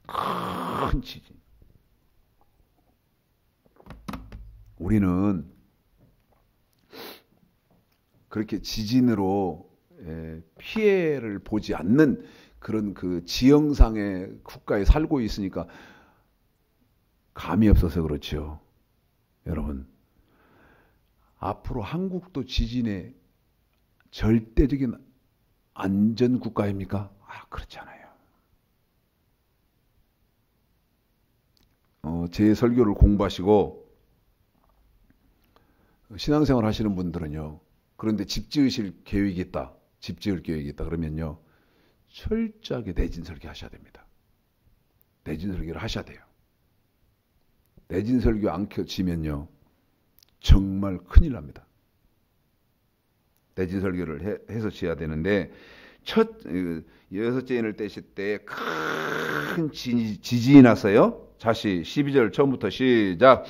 큰 지진. 우리는 그렇게 지진으로 피해를 보지 않는 그런 그 지형상의 국가에 살고 있으니까 감이 없어서 그렇죠. 여러분, 앞으로 한국도 지진의 절대적인 안전 국가입니까? 그렇지 않아요. 제 설교를 공부하시고 신앙생활 하시는 분들은요. 그런데 집 지으실 계획이 있다. 집 지을 계획이 있다. 그러면요. 철저하게 내진 설계 하셔야 됩니다. 내진 설계를 하셔야 돼요. 내진 설계 안 켜지면요. 정말 큰일 납니다. 내진 설계를 해서 지어야 되는데 여섯째 인을 떼실 때 큰 지진이 났어요. 다시 12절 처음부터 시작.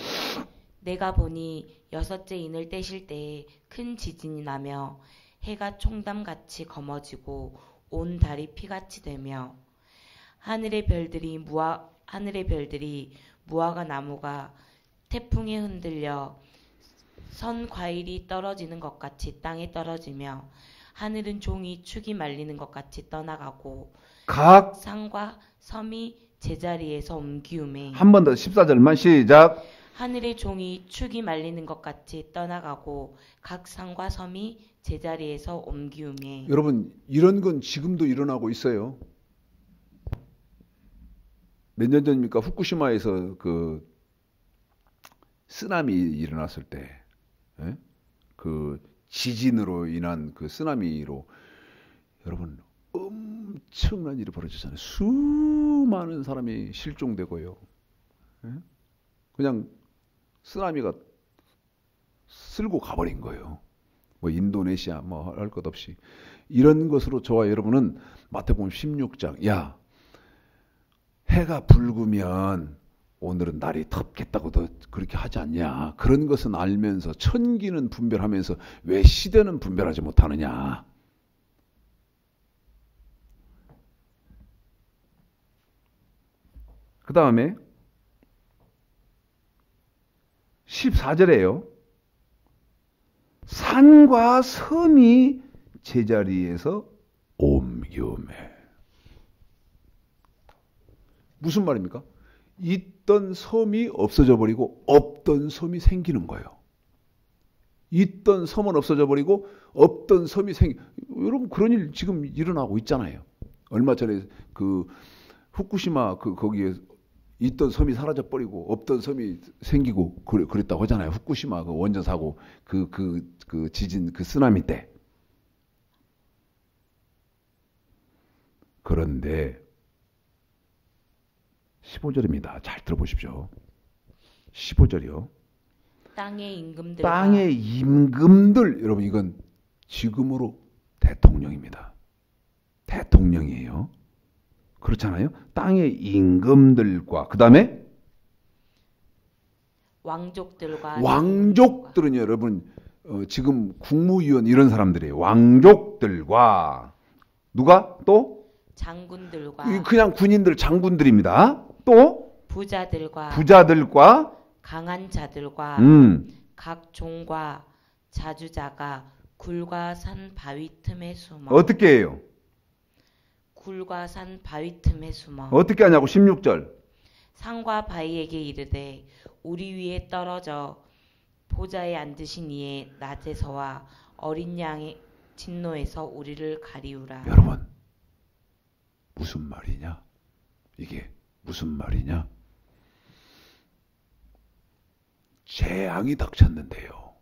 내가 보니 여섯째 인을 떼실 때에 큰 지진이 나며 해가 총담같이 검어지고 온 달이 피같이 되며 하늘의 별들이 무화과 나무가 태풍에 흔들려 선 과일이 떨어지는 것 같이 땅에 떨어지며 하늘은 종이 축이 말리는 것 같이 떠나가고 각 산과 섬이 제자리에서 옮기우매 한 번 더 14절만 시작. 하늘의 종이 축이 말리는 것 같이 떠나가고 각 산과 섬이 제자리에서 옮기우매. 여러분 이런 건 지금도 일어나고 있어요. 몇 년 전입니까? 후쿠시마에서 그 쓰나미 일어났을 때, 예? 그 지진으로 인한 그 쓰나미로 여러분 엄청난 일이 벌어졌잖아요. 수많은 사람이 실종되고요. 예? 그냥 쓰나미가 쓸고 가버린 거예요. 뭐 인도네시아 뭐 할 것 없이 이런 것으로 저와 여러분은 마태복음 16장 야 해가 붉으면 오늘은 날이 덥겠다고도 그렇게 하지 않냐. 그런 것은 알면서 천기는 분별하면서 왜 시대는 분별하지 못하느냐. 그 다음에 14절에요. 산과 섬이 제자리에서 옮기우매. 무슨 말입니까? 있던 섬이 없어져 버리고 없던 섬이 생기는 거예요. 있던 섬은 없어져 버리고 없던 섬이 여러분 그런 일 지금 일어나고 있잖아요. 얼마 전에 그 후쿠시마 거기에 있던 섬이 사라져 버리고 없던 섬이 생기고 그랬다고 하잖아요. 후쿠시마 그 원전 사고 그 지진 그 쓰나미 때. 그런데 15절입니다. 잘 들어보십시오. 15절이요. 땅의 임금들 여러분 이건 지금으로 대통령입니다. 대통령이에요. 그렇잖아요. 땅의 임금들과 그 다음에 왕족들은요 여러분 지금 국무위원 이런 사람들이에요. 왕족들과 누가 또? 장군들과 그냥 군인들 장군들입니다. 또? 부자들과 강한 자들과 각 종과 자주자가 굴과 산 바위 틈에 숨어. 어떻게 해요? 굴과 산 바위 틈에 숨어. 어떻게 하냐고 16절. 산과 바위에게 이르되 우리 위에 떨어져 보좌에 앉으신 이의 낮에서와 어린 양의 진노에서 우리를 가리우라. 여러분 무슨 말이냐? 이게 무슨 말이냐? 재앙이 닥쳤는데요.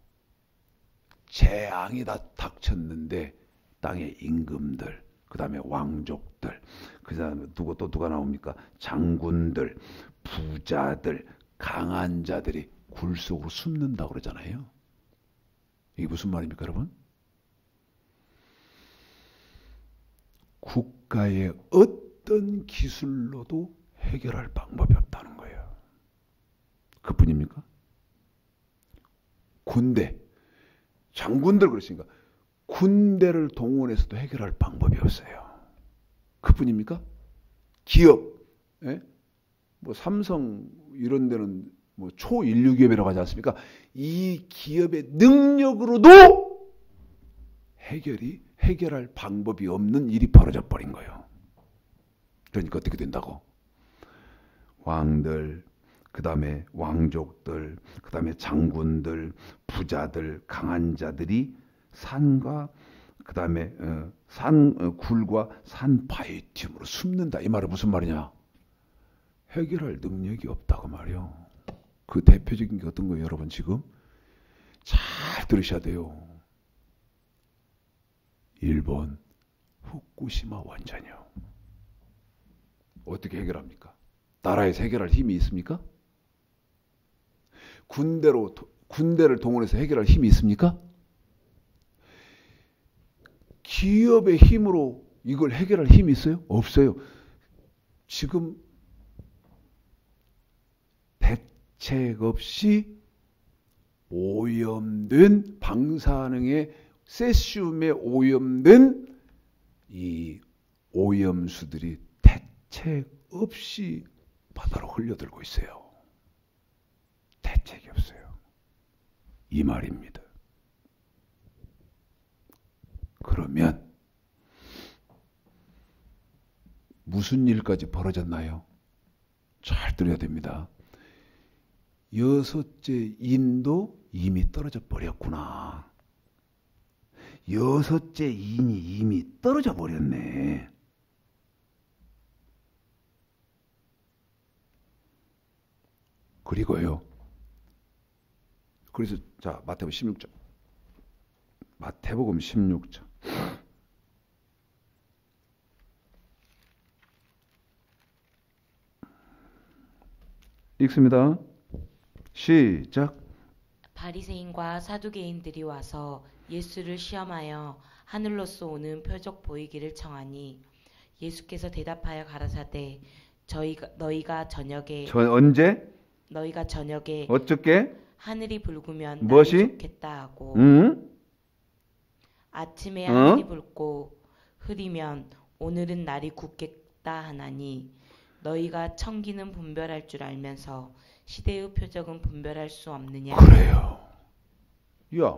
재앙이 닥쳤는데 땅의 임금들, 그 다음에 왕족들, 그 다음에 누가 나옵니까? 장군들, 부자들, 강한 자들이 굴 속으로 숨는다고 그러잖아요. 이게 무슨 말입니까, 여러분? 국가의 어떤 기술로도 해결할 방법이 없다는 거예요. 그뿐입니까? 군대, 장군들 그러시니까 군대를 동원해서도 해결할 방법이 없어요. 그뿐입니까? 기업, 예? 뭐 삼성 이런 데는 뭐 초인류 기업이라고 하지 않습니까? 이 기업의 능력으로도 해결할 방법이 없는 일이 벌어져 버린 거예요. 그러니까 어떻게 된다고? 왕들, 그 다음에 왕족들, 그 다음에 장군들, 부자들, 강한 자들이 산과 그 다음에 굴과 산 바위 틈으로 숨는다. 이 말은 무슨 말이냐? 해결할 능력이 없다고 말이요. 그 대표적인 게 어떤 거예요, 여러분 지금? 잘 들으셔야 돼요. 일본 후쿠시마 원전이요. 어떻게 해결합니까? 나라에서 해결할 힘이 있습니까? 군대를 동원해서 해결할 힘이 있습니까? 기업의 힘으로 이걸 해결할 힘이 있어요? 없어요. 지금 대책 없이 오염된 방사능의 세슘에 오염된 이 오염수들이 대책 없이 바다로 흘려들고 있어요. 대책이 없어요. 이 말입니다. 그러면 무슨 일까지 벌어졌나요? 잘 들어야 됩니다. 여섯째 인도 이미 떨어져 버렸구나. 여섯째 인이 이미 떨어져 버렸네. 그리고요. 그래서 자 마태복음 16장. 마태복음 16장. 읽습니다. 시작. 바리새인과 사두개인들이 와서 예수를 시험하여 하늘로서 오는 표적 보이기를 청하니 예수께서 대답하여 가라사대 너희가 저녁에 어떻게 하늘이 붉으면 무엇이 날이 좋겠다 하고 아침에 응? 하늘이 붉고 흐리면 오늘은 날이 굳겠다 하나니 너희가 천기는 분별할 줄 알면서 시대의 표적은 분별할 수 없느냐. 그래요. 야,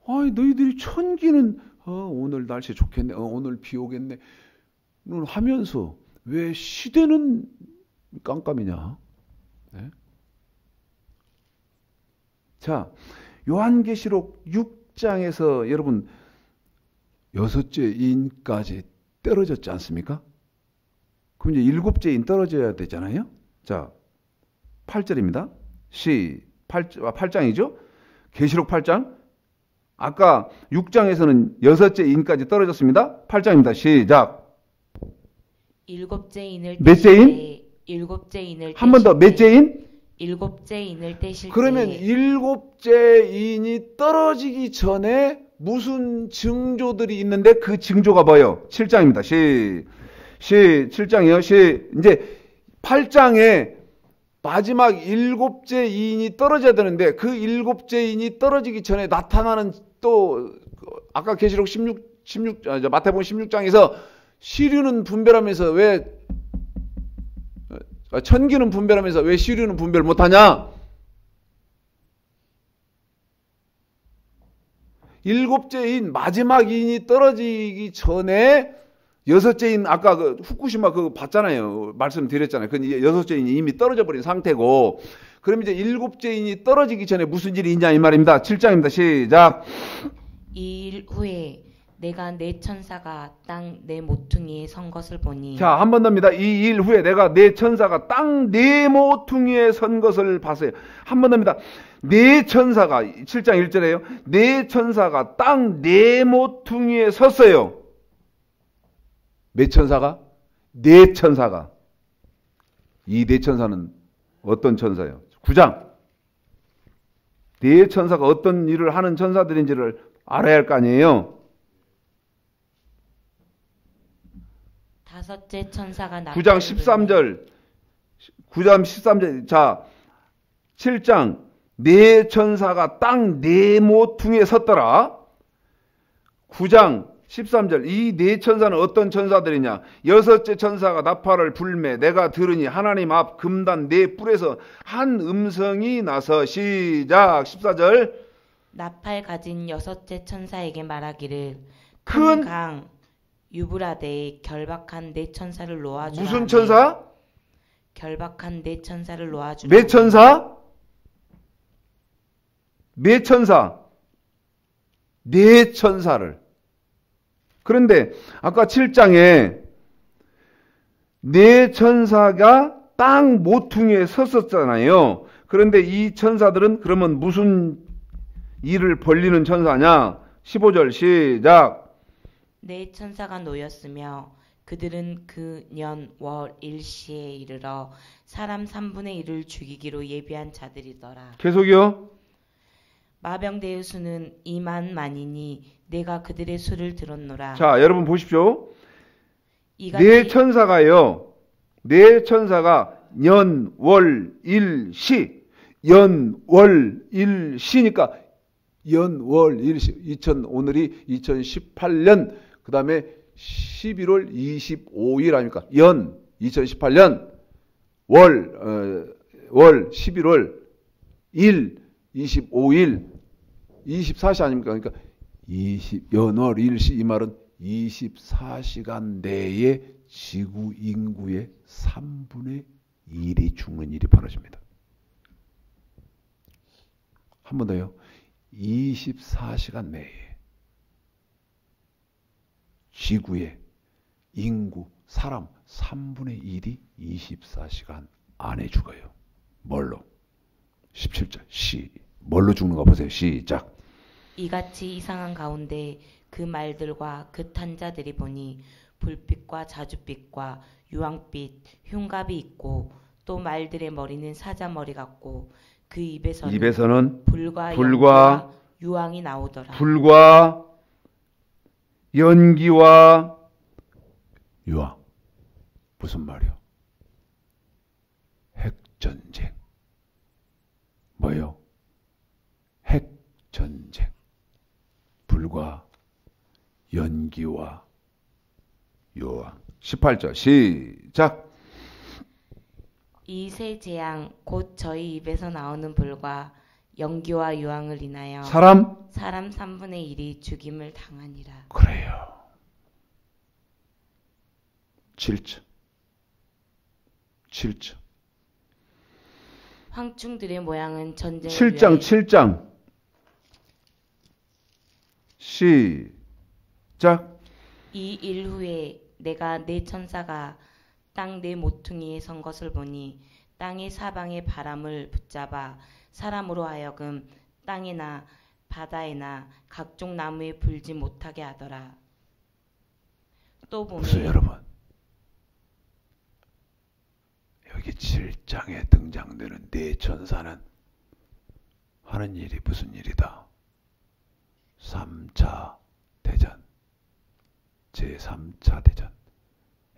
아이 너희들이 천기는 오늘 날씨 좋겠네, 오늘 비 오겠네 하면서 왜 시대는 깜깜이냐? 네? 자, 요한계시록 6장에서 여러분 여섯째 인까지 떨어졌지 않습니까? 그럼 이제 일곱째 인 떨어져야 되잖아요. 자, 8절입니다. 8장이죠? 계시록 8장. 아까 6장에서는 여섯째 인까지 떨어졌습니다. 8장입니다. 시작. 일곱째 인을 몇째 인? 일곱째 인을 한 번 더 몇째 인? 일곱째 인을 떼실 그러면 때 일곱째 인이 떨어지기 전에 무슨 징조들이 있는데 그 징조가 뭐예요? 7장입니다. 7장이요. 이제 8장에 마지막 일곱째 인이 떨어져야 되는데 그 일곱째 인이 떨어지기 전에 나타나는 또 아까 계시록 마태복음 16장에서 시류는 분별하면서 왜 천기는 분별하면서 왜 시류는 분별 못하냐? 일곱째 인 마지막 인이 떨어지기 전에 여섯째 인 아까 그 후쿠시마 그거 봤잖아요. 말씀드렸잖아요. 그 여섯째 인이 이미 떨어져 버린 상태고 그럼 이제 일곱째 인이 떨어지기 전에 무슨 일이 있냐 이 말입니다. 7장입니다. 시작. 이 일 후에 내가 내 천사가 땅 내 모퉁이에 선 것을 보니 자, 한 번 더입니다. 이 일 후에 내가 내 천사가 땅 내 모퉁이에 선 것을 봤어요. 한 번 더입니다. 내 천사가 7장 1절에요. 내 천사가 땅 내 모퉁이에 섰어요. 몇 천사가? 네 천사가. 이 네 천사는 어떤 천사예요? 9장. 네 천사가 어떤 일을 하는 천사들인지를 알아야 할 거 아니에요? 다섯째 천사가 9장 13절. 9장 13절. 자, 7장. 네 천사가 땅 네 모퉁이에 섰더라. 9장 13절. 이 네 천사는 어떤 천사들이냐? 여섯째 천사가 나팔을 불매 내가 들으니 하나님 앞 금단 네 뿔에서 한 음성이 나서 시작. 14절. 나팔 가진 여섯째 천사에게 말하기를 큰 큰 강 유브라데에 결박한 네 천사를 놓아주라. 무슨 천사? 결박한 네 천사를 놓아주라. 몇 천사? 몇 천사? 네 천사를. 그런데 아까 7장에 네 천사가 땅 모퉁이에 섰었잖아요. 그런데 이 천사들은 그러면 무슨 일을 벌리는 천사냐? 15절 시작. 네 천사가 놓였으며 그들은 그 년 월 일시에 이르러 사람 3분의 1을 죽이기로 예비한 자들이더라. 계속이요. 마병대의 수는 2만만이니 내가 그들의 수를 들었노라. 자, 여러분 보십시오. 이같이 네 천사가요. 네 천사가 년, 월, 일, 시. 연, 월, 일, 시니까 연, 월, 일시, 오늘이 2018년, 그 다음에 11월 25일 아닙니까? 연, 2018년, 월 11월, 일, 25일, 24시 아닙니까? 그러니까 연월, 일시, 이 말은 24시간 내에 지구 인구의 3분의 1이 죽는 일이 벌어집니다. 한 번 더요. 24시간 내에 지구의 인구, 사람 3분의 1이 24시간 안에 죽어요. 뭘로? 17절 뭘로 죽는가 보세요. 시작. 이같이 이상한 가운데 그 말들과 그 탄자들이 보니 불빛과 자줏빛과 유황빛, 흉갑이 있고 또 말들의 머리는 사자머리 같고 그 입에서는 불과 유황이 나오더라. 불과 연기와 유황. 무슨 말이요? 핵전쟁. 뭐예요? 핵전쟁. 불과 연기와 유황. 18절 시작. 이 세 재앙 곧 저희 입에서 나오는 불과 연기와 유황을 인하여 사람 3분의 1이 죽임을 당하니라. 그래요. 7절 황충들의 모양은 전쟁을 7장 시작. 이 일 후에 내가 네 천사가 땅 네 모퉁이에 선 것을 보니 땅의 사방의 바람을 붙잡아 사람으로 하여금 땅에나 바다에나 각종 나무에 불지 못하게 하더라. 또 보면 보세요 여러분. 여기 7장에 등장되는 네 천사는 하는 일이 무슨 일이다? 3차 대전, 제3차 대전,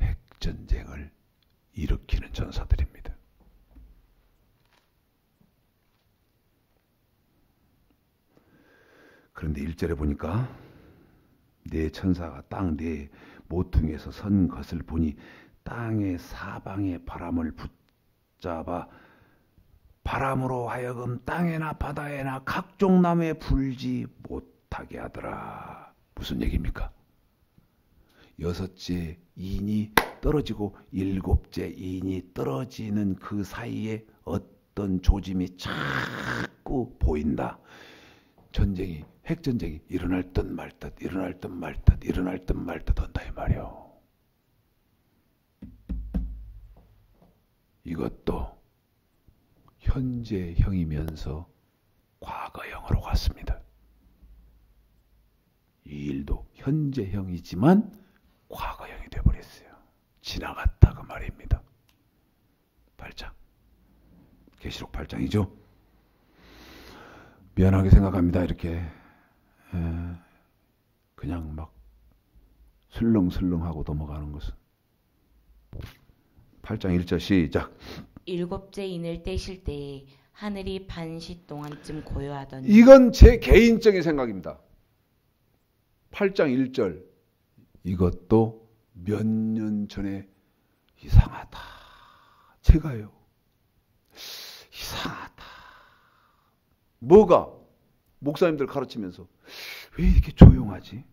핵전쟁을 일으키는 전사들입니다. 그런데 1절에 보니까 네 천사가 땅 네 모퉁이에서 선 것을 보니 땅의 사방의 바람을 붙잡아 바람으로 하여금 땅에나 바다에나 각종 나무에 불지 못하게 하더라. 무슨 얘기입니까? 6째 인이 떨어지고 7째 인이 떨어지는 그 사이에 어떤 조짐이 자꾸 보인다. 전쟁이, 핵전쟁이 일어날 듯 말 듯 한다 이 말이요. 이것도 현재형이면서 과거형으로 갔습니다. 이 일도 현재형이지만 과거형이 되어버렸어요. 지나갔다 그 말입니다. 8장. 계시록 8장이죠. 미안하게 생각합니다. 이렇게 그냥 막 슬렁슬렁하고 넘어가는 것은. 8장 1절 시작. 7째 인을 떼실 때에 하늘이 반시 동안쯤 고요하더니. 이건 제 개인적인 생각입니다. 8장 1절. 이것도 몇 년 전에 이상하다. 제가요. 이상하다. 뭐가? 목사님들 가르치면서 왜 이렇게 조용하지?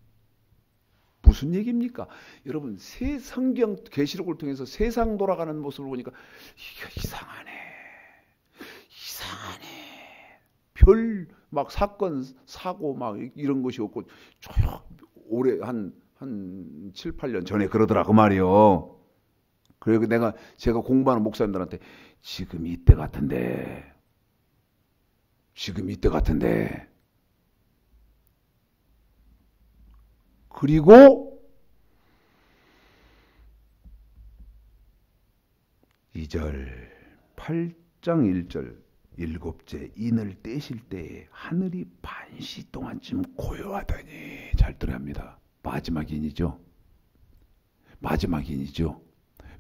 무슨 얘기입니까? 여러분, 새 성경 계시록을 통해서 세상 돌아가는 모습을 보니까 이게 이상하네. 별 막 사건, 사고 막 이런 것이 없고 조용. 올해 한 7, 8년 전에 그러더라 그 말이요. 그리고 제가 공부하는 목사님들한테 지금 이때 같은데 그리고 2절 8장 1절 7째 인을 떼실 때에 하늘이 반시 동안쯤 고요하더니 잘 들어야 합니다. 마지막 인이죠.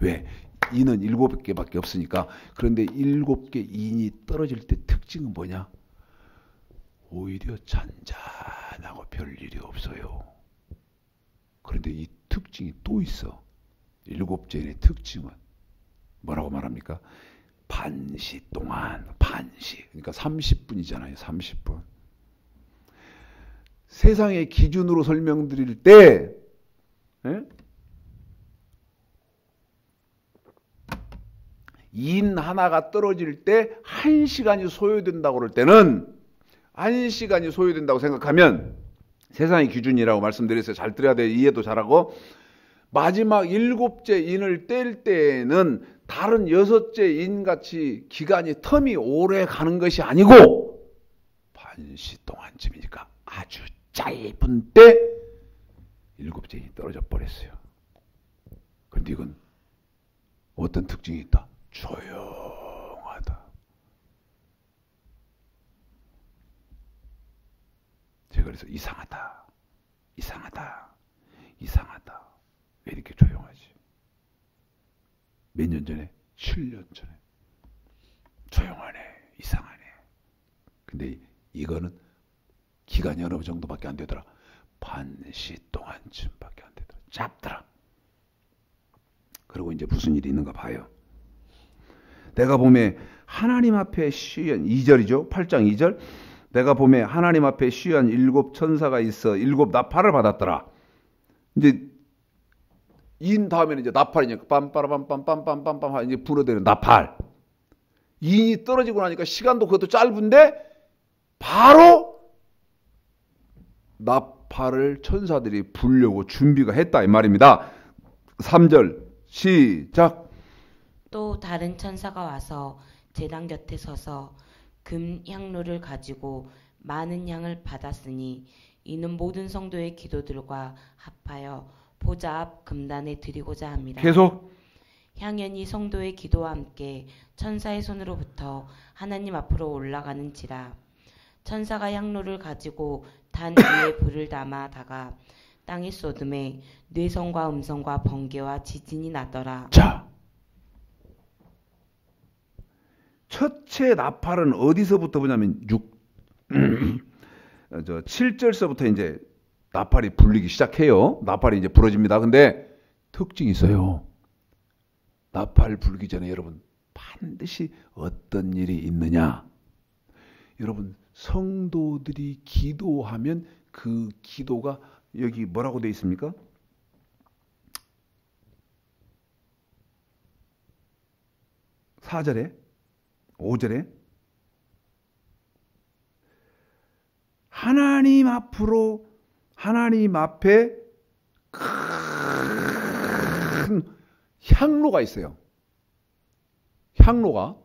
왜? 인은 7개밖에 없으니까. 그런데 7개 인이 떨어질 때 특징은 뭐냐? 오히려 잔잔하고 별일이 없어요. 그런데 이 특징이 또 있어. 일곱째의 특징은 뭐라고 말합니까? 반시 동안, 반시. 그러니까 30분이잖아요. 30분. 세상의 기준으로 설명드릴 때, 예? 인 하나가 떨어질 때 1시간이 소요된다고 그럴 때는 1시간이 소요된다고 생각하면 세상의 기준이라고 말씀드렸어요. 잘 들어야 돼. 이해도 잘하고. 마지막 7째 인을 뗄 때에는 다른 6째 인같이 기간이 텀이 오래 가는 것이 아니고 반시 동안쯤이니까 아주 짧은 때 7째 인이 떨어져 버렸어요. 그런데 이건 어떤 특징이 있다? 조용하다. 제가 그래서 이상하다. 왜 이렇게 조용하지? 몇 년 전에? 7년 전에. 조용하네. 이상하네. 근데 이거는 기간이 어느 정도밖에 안 되더라. 반시 동안쯤밖에 안 되더라. 짧더라. 그리고 이제 무슨 일이 있는가 봐요. 내가 봄에 하나님 앞에 쉬한 2절이죠. 8장 2절. 내가 봄에 하나님 앞에 쉬한 7 천사가 있어 7 나팔을 받았더라. 이제 인 다음에는 이제 나팔이니까 빰빠라빰빰빰빰빰빰 이제 불어대는 나팔. 인이 떨어지고 나니까 시간도 그것도 짧은데 바로 나팔을 천사들이 불려고 준비가 했다 이 말입니다. 3절 시작. 또 다른 천사가 와서 제단 곁에 서서 금 향로를 가지고 많은 향을 받았으니 이는 모든 성도의 기도들과 합하여 보좌 앞 금단에 드리고자 합니다. 계속. 향연이 성도의 기도와 함께 천사의 손으로부터 하나님 앞으로 올라가는지라. 천사가 향로를 가지고 단 위에 불을 담아다가 땅에 쏟음에 뇌성과 음성과 번개와 지진이 나더라. 자, 첫째 나팔은 어디서부터 보냐면 7절서부터 이제 나팔이 불리기 시작해요. 나팔이 이제 부러집니다. 근데 특징이 있어요. 나팔 불기 전에 여러분 반드시 어떤 일이 있느냐? 여러분 성도들이 기도하면 그 기도가 여기 뭐라고 되어 있습니까? 4절에 5절에 하나님 앞으로 하나님 앞에 큰 향로가 있어요. 향로가.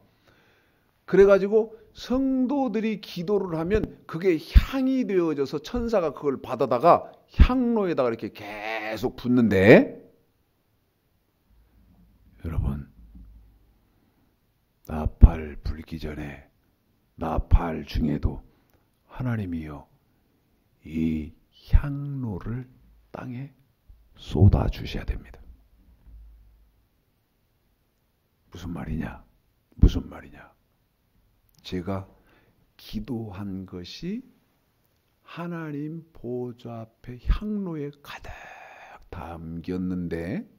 그래가지고 성도들이 기도를 하면 그게 향이 되어져서 천사가 그걸 받아다가 향로에다가 이렇게 계속 붓는데 여러분 나팔 불기 전에 나팔 중에도 하나님이여 이 향로를 땅에 쏟아 주셔야 됩니다. 무슨 말이냐? 제가 기도한 것이 하나님 보좌 앞에 향로에 가득 담겼는데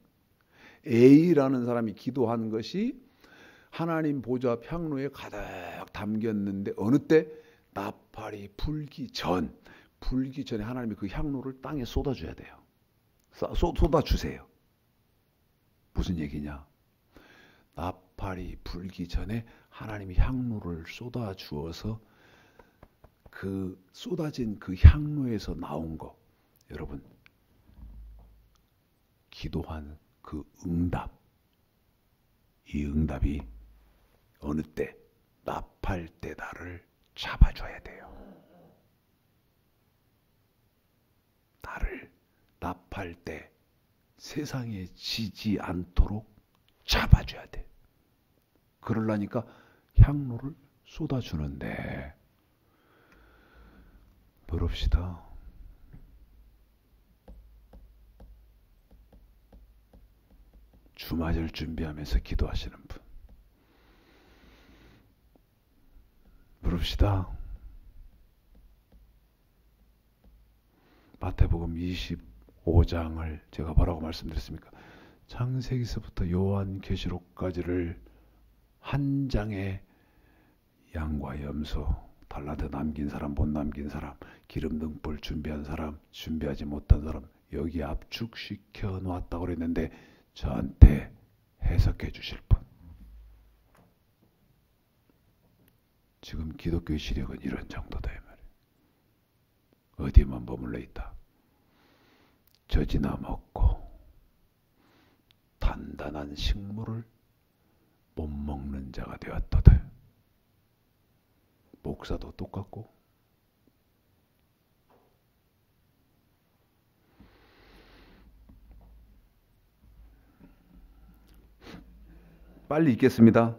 A라는 사람이 기도한 것이 하나님 보좌 앞 향로에 가득 담겼는데 어느 때 나팔이 불기 전에 하나님이 그 향로를 땅에 쏟아줘야 돼요. 쏟아주세요. 무슨 얘기냐? 나팔이 불기 전에 하나님이 향로를 쏟아주어서 그 쏟아진 그 향로에서 나온 거 여러분 기도한 그 응답 이 응답이 어느 때 나팔 때 나를 잡아줘야 돼요. 나를 나팔 때 세상에 지지 않도록 잡아줘야 돼. 그러려니까 향로를 쏟아주는데 부릅시다. 주맞을 준비하면서 기도하시는 분 부릅시다. 마태복음 25장을 제가 뭐라고 말씀드렸습니까? 창세기서부터 요한계시록까지를 한 장에 양과 염소, 달란트 남긴 사람, 못 남긴 사람, 기름 등불 준비한 사람, 준비하지 못한 사람 여기 압축시켜 놓았다고 그랬는데 저한테 해석해 주실 분. 지금 기독교의 시력은 이런 정도다 이 말이에요. 어디만 머물러 있다. 젖이나 먹고 단단한 식물을 못 먹는 자가 되었도다. 목사도 똑같고 빨리 읽겠습니다.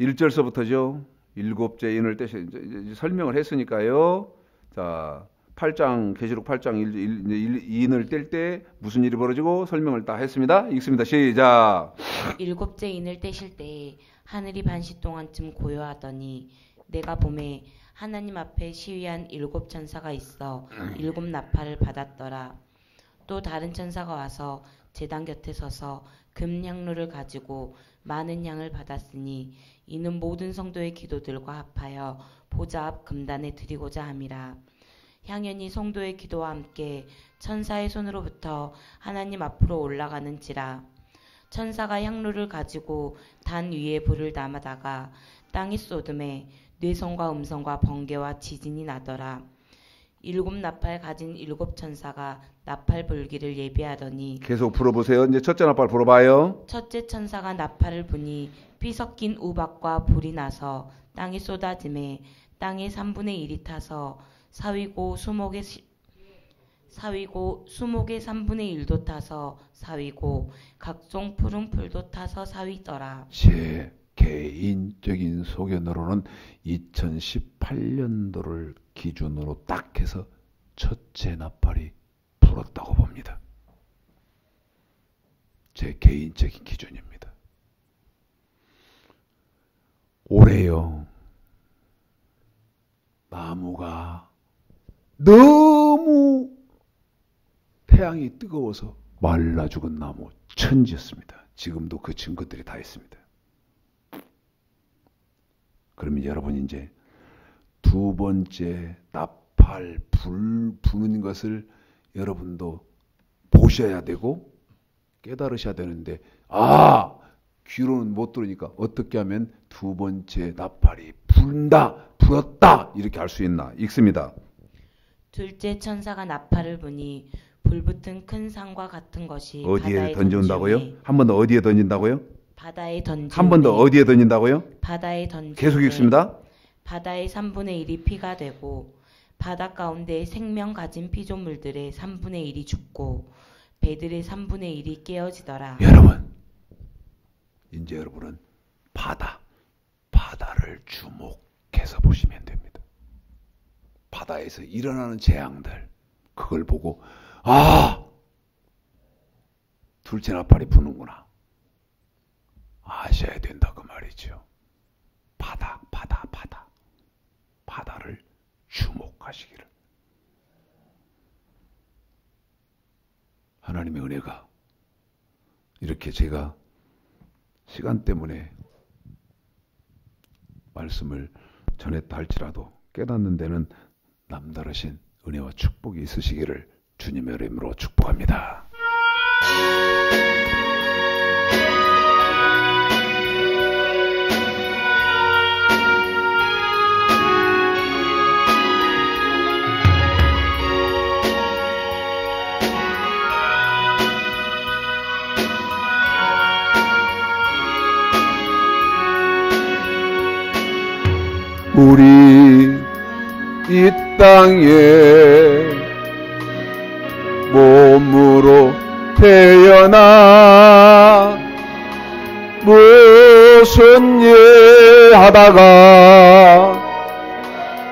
1절서부터죠. 일곱째 인을 떼시 설명을 했으니까요. 자, 8장 계시록 8장 인을 뗄 때 무슨 일이 벌어지고 설명을 다 했습니다. 읽습니다. 시작. 일곱째 인을 떼실 때에 하늘이 반시 동안쯤 고요하더니 내가 보매 하나님 앞에 시위한 7 천사가 있어 7 나팔을 받았더라. 또 다른 천사가 와서 제단 곁에 서서 금향로를 가지고 많은 향을 받았으니 이는 모든 성도의 기도들과 합하여 보좌 앞 금단에 드리고자 함이라. 향연이 성도의 기도와 함께 천사의 손으로부터 하나님 앞으로 올라가는지라. 천사가 향로를 가지고 단 위에 불을 담아다가 땅이 쏟음에 뇌성과 음성과 번개와 지진이 나더라. 7 나팔 가진 7 천사가 나팔 불기를 예비하더니 계속 불어보세요. 이제 첫째 나팔 불어봐요. 첫째 천사가 나팔을 부니 피 섞인 우박과 불이 나서 땅이 쏟아짐에 땅의 3분의 1이 타서 사위고 수목의 3분의 1도 타서 사위고 각종 푸른 풀도 타서 사위더라. 제 개인적인 소견으로는 2018년도를 기준으로 딱 해서 첫째 나팔이 불었다고 봅니다. 제 개인적인 기준입니다. 올해요. 나무가 너무 태양이 뜨거워서 말라 죽은 나무 천지였습니다. 지금도 그 증거들이 다 있습니다. 그러면 여러분 이제 두 번째 나팔 불 부는 것을 여러분도 보셔야 되고 깨달으셔야 되는데 귀로는 못 들으니까 어떻게 하면 두 번째 나팔이 불었다 이렇게 알 수 있나? 읽습니다. 둘째 천사가 나팔을 부니 불붙은 큰 산과 같은 것이 어디에 던진다고요? 한 번 더 어디에 던진다고요? 바다에 던지니 한 번 더 어디에 던진다고요? 바다에 던지니 계속 읽습니다. 바다의 3분의 1이 피가 되고 바다 가운데 생명 가진 피조물들의 3분의 1이 죽고 배들의 3분의 1이 깨어지더라. 여러분 이제 여러분은 바다를 주목해서 보시면 됩니다. 바다에서 일어나는 재앙들 그걸 보고 둘째 나팔이 부는구나 아셔야 된다 그 말이죠. 바다를 주목하시기를. 하나님의 은혜가 이렇게 제가 시간 때문에 말씀을 전했다 할지라도 깨닫는 데는 남다르신 은혜와 축복이 있으시기를 주님의 이름으로 축복합니다. 우리 이 땅에 몸으로 태어나 무슨 일 하다가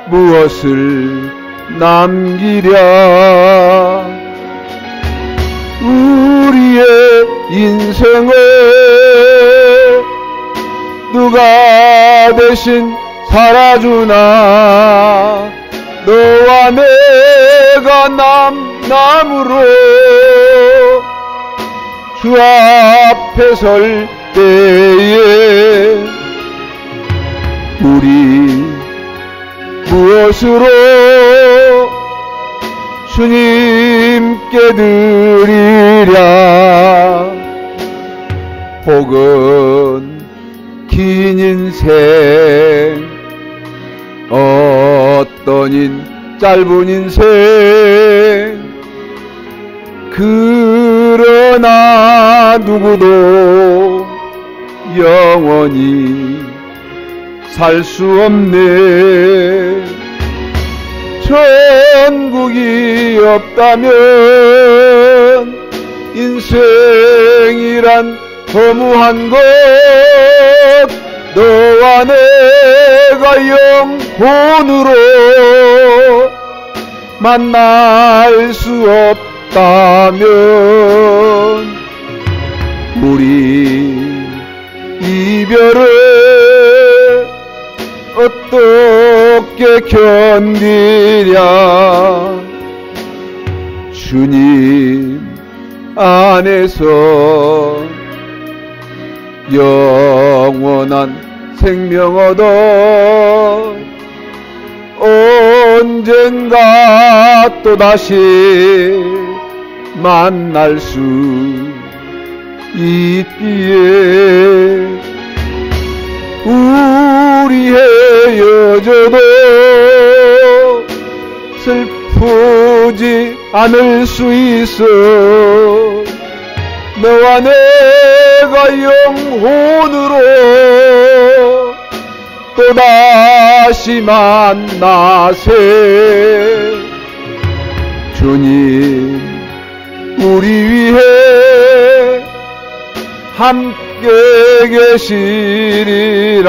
무엇을 남기랴. 우리의 인생을 누가 대신 살아주나. 너와 내가 남으로 주 앞에 설 때에 우리 무엇으로 주님께 드리랴. 혹은 긴 인생 어떤 짧은 인생 그러나 누구도 영원히 살 수 없네. 천국이 없다면 인생이란 허무한 것. 너와 내가 영혼으로 만날 수 없다면 우리 이별을 어떻게 견디랴. 주님 안에서 영원한 생명 얻어 언젠가 또다시 만날 수 있기에 우리 헤어져도 슬프지 않을 수 있어. 너와 내가 영혼으로 또다시 만나세. 주님 우리 위해 함께 계시리라.